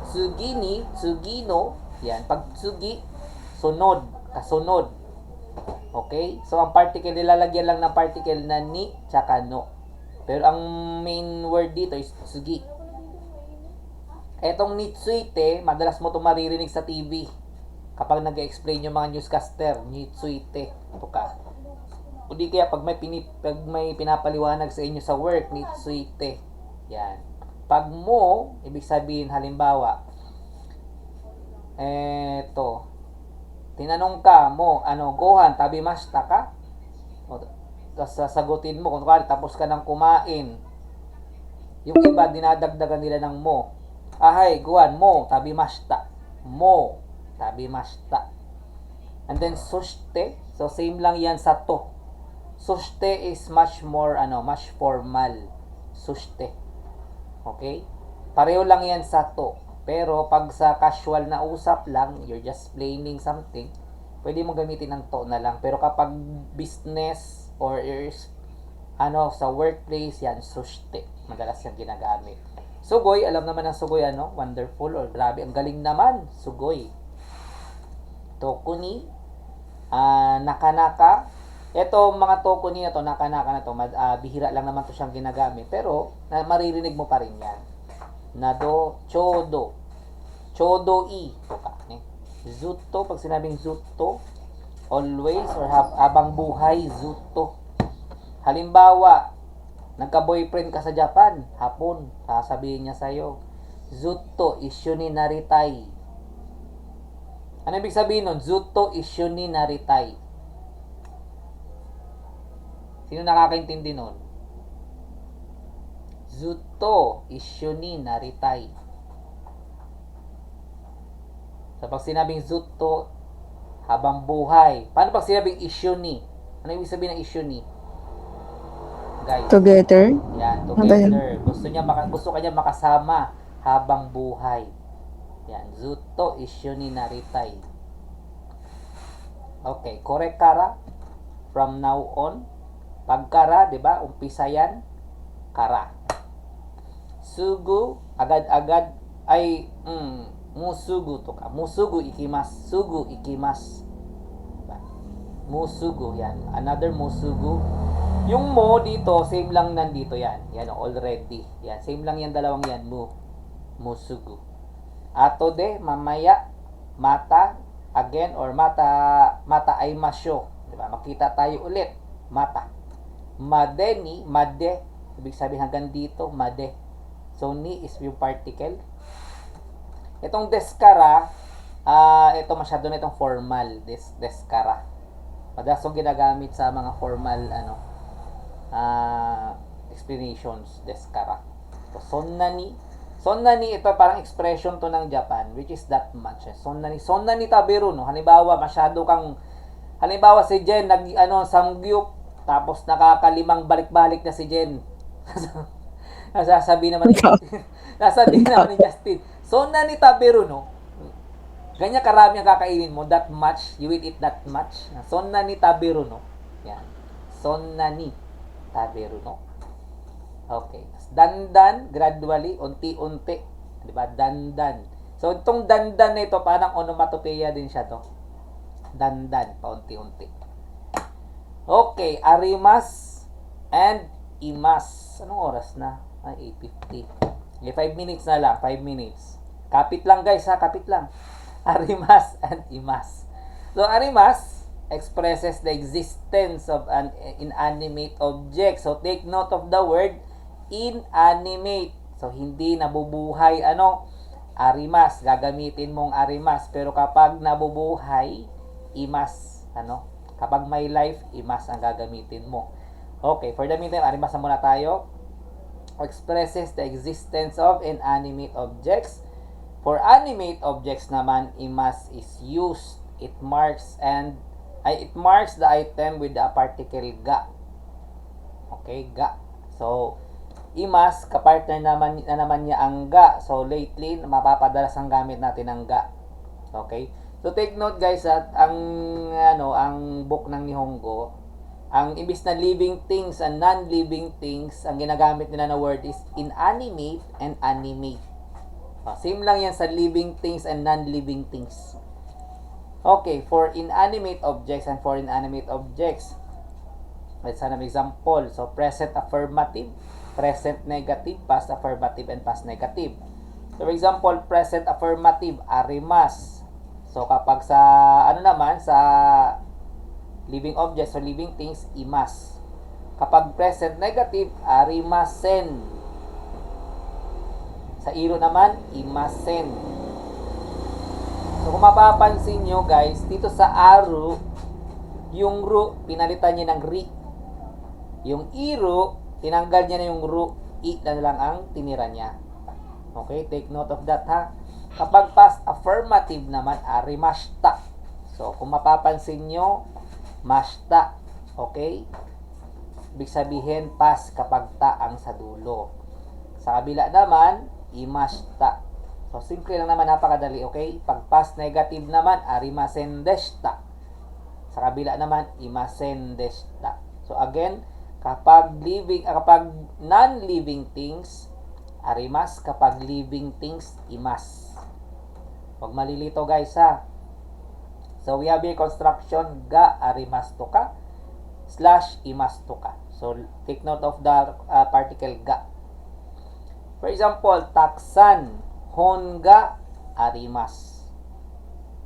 Tsugi ni, tsugi no. Yan, pag tsugi, sunod, kasunod. Okay? So, ang particle, nilalagyan lang ng particle na ni, tsaka no. Pero ang main word dito is tsugi. Etong nitsuite, madalas mo ito maririnig sa TV. Kapag nag-explain yung mga newscaster, nitsuite. Ito ka. O di kaya pag may pinapaliwanag sa inyo sa work, nitsuite. Yan. Pag mo, ibig sabihin halimbawa, tinanong ka mo, gohan, tabimashita ka? Tapos sasagutin mo, kung tapos ka ng kumain. Yung iba, dinadagdagan nila ng mo. Ahay, gohan, mo, tabimashita. Mo, tabimashita. And then, sushite. So, same lang yan sa to. Sushite is much more, much formal. Sushite. Okay? Pareho lang yan sa to. Pero pag sa casual na usap lang, you're just explaining something, pwede mo gamitin ng to na lang. Pero kapag business or sa workplace, yan, sushte. Madalas yan ginagamit. Sugoy, alam naman ng sugoy, wonderful or grabe, ang galing naman, sugoy. Tokuni, nakanaka. Ito, mga tokuni na to, nakanaka na to, bihira lang naman to siyang ginagamit. Pero, maririnig mo pa rin yan. Nado, chodo. Chodo-i. Zuto, pag sinabing zuto, always or habang buhay, zuto. Halimbawa, nagka-boyfriend ka sa Japan, hapon, sasabihin niya sa'yo, zuto isyu ni naritai. Ano ibig sabihin nun? Zuto isyu ni naritai. Sino nakakaintindi nun? Zuto isyu ni naritai. So, pag sinabing zuto, habang buhay. Paano pag sinabing isyu ni? Ano ibig sabihin ng isyu ni? Guys. Together? Yan, together. Gusto kanya makasama habang buhay. Yan, zuto isyu ni naritai. Okay, korekara from now on. Pagkara, 'di ba? Umpisa yan. Kara. Sugu, agad-agad ay musugu to ka. Musugu ikimasu. Sugu ikimasu. Diba? Musugu yan. Another musugu. Yung mo dito, same lang nandito yan. Yan, already. Yan, same lang yan, dalawang yan. Musugu. Ato de, mamaya, mata, again, or mata ay masyo. Diba? Makita tayo ulit. Mata. Made ni, made. Ibig sabihin hanggang dito, made. So, ni is yung particle. Itong deskara, ito masyado na itong formal. Deskara. Madalas itong ginagamit sa mga formal, explanations, deskara. So, sonnani. Sonnani, ito parang expression to ng Japan, which is that much. Sonnani taberu, no? Halimbawa, si Jen, samgyup, tapos nakakalimang balik-balik na si Jen. Nasasabi naman ni Justin. Sonnani taberu, no? Ganyan karami ang kakainin mo, that much, you will eat that much. Sonnani taberu, no? Yan. Sonnani taberu, no? Okay. Dandan, gradually, unti-unti. Diba? Dandan. So, itong dandan na ito, parang onomatopoeia din siya to. Dandan, paunti-unti. Okay, arimas and imas. Anong oras na? 8:50. Okay, 5 minutes na lang, 5 minutes. Kapit lang guys ha, kapit lang. Arimas and imas. So, arimas expresses the existence of an inanimate object. So, take note of the word inanimate. So, hindi nabubuhay, arimas. Gagamitin mong arimas. Pero kapag nabubuhay, imas. Kapag may life, imas ang gagamitin mo. Okay, for the meantime, arimas na muna tayo. Expresses the existence of inanimate objects. For animate objects naman, imas is used. It marks the item with the particle ga. Okay, ga. So, imas, kapartner naman niya ang ga. So, lately, mapapadalas ang gamit natin ang ga. Okay? So, take note guys at ang book ng Nihongo, ang ibis na living things and non-living things, ang ginagamit nila na word is inanimate and animate. Same lang yan sa living things and non-living things. Okay, for inanimate objects and for inanimate objects, let's have an example. So, present affirmative, present negative, past affirmative, and past negative. So, for example, present affirmative, arimas. So, kapag sa, sa living objects or living things, imas. Kapag present negative, arimasen. Sa iro naman, imasen. So, kung mapapansin nyo, guys, dito sa aru, yung ru, pinalitan niya ng ri. Yung iro, tinanggal niya na yung ru, i na lang ang tinira niya. Okay, take note of that, ha? Kapag past affirmative naman, arimashita. So, kung mapapansin nyo, mashita. Okay? Ibig sabihin, past kapag ta ang sa dulo. Sa kabila naman, imashita. So, simple lang naman, napakadali, okay? Pag past negative naman, arimasen deshita. Sa kabila naman, imasen deshita. So, again, kapag non-living things, arimas. Kapag living things, imas. Huwag malilito, guys, ha? So, we have here construction, ga arimasto ka / imasto ka. So, take note of the particle ga. For example, taksan, honga, arimas.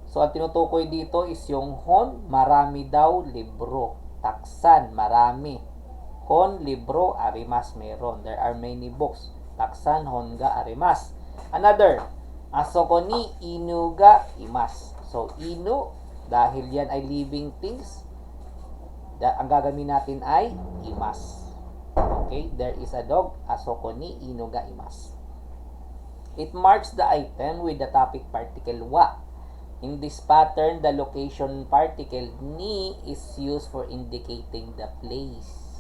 So, ang tinutukoy dito is yung hon, marami daw libro. Taksan, marami. Hon, libro, arimas, meron. There are many books. Taksan, honga, arimas. Another, asoko ni inu ga imas. So, inu, dahil yan ay living things, ang gagawin natin ay imas. Okay, there is a dog, asoko ni inu ga imas. It marks the item with the topic particle wa. In this pattern, the location particle ni is used for indicating the place.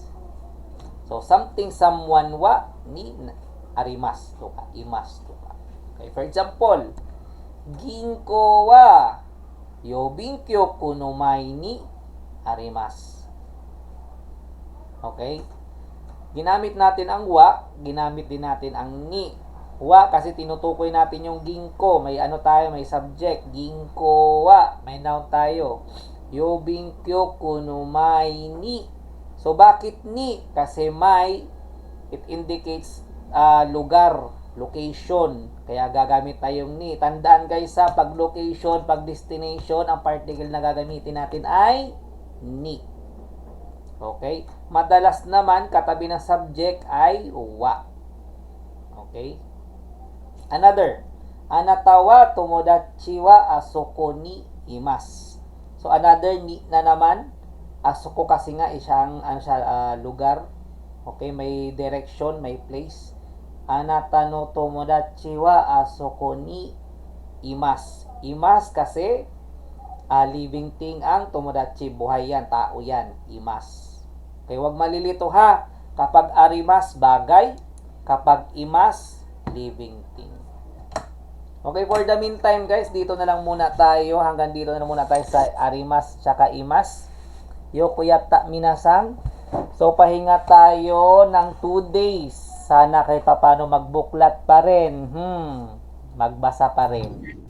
So, something, someone wa, ni arimas to ka, imas to ka. Okay, for example, ginko wa yobinkyo kunomai ni arimas. Okay? Ginamit natin ang wa, ginamit din natin ang ni. Wa kasi tinutukoy natin yung ginko. May ano tayo, may subject. Ginko wa, may noun tayo. Yobinkyo kunomai ni. So, bakit ni? Kasi may, it indicates lugar, location. Kaya gagamit tayong ni. Tandaan guys sa pag location, pag destination, ang particle na gagamitin natin ay ni. Okay? Madalas naman, katabi ng subject ay wa. Okay? Another, anatawa tomodachi wa asoko ni imas. So, another ni na naman, asoko kasi nga isang lugar. Okay? May direction, may place. Anata no tomodachi wa asoko ni imas. Imas kasi living thing ang tomodachi, buhay yan, tao yan, imas. Okay, wag malilito ha. Kapag arimas, bagay. Kapag imas, living thing. Okay, for the meantime guys, dito na lang muna tayo. Hanggang dito na lang muna tayo sa arimas tsaka imas. Yokuyata minasang. So, pahinga tayo ng 2 days. Sana kahit papano magbuklat pa rin. Magbasa pa rin.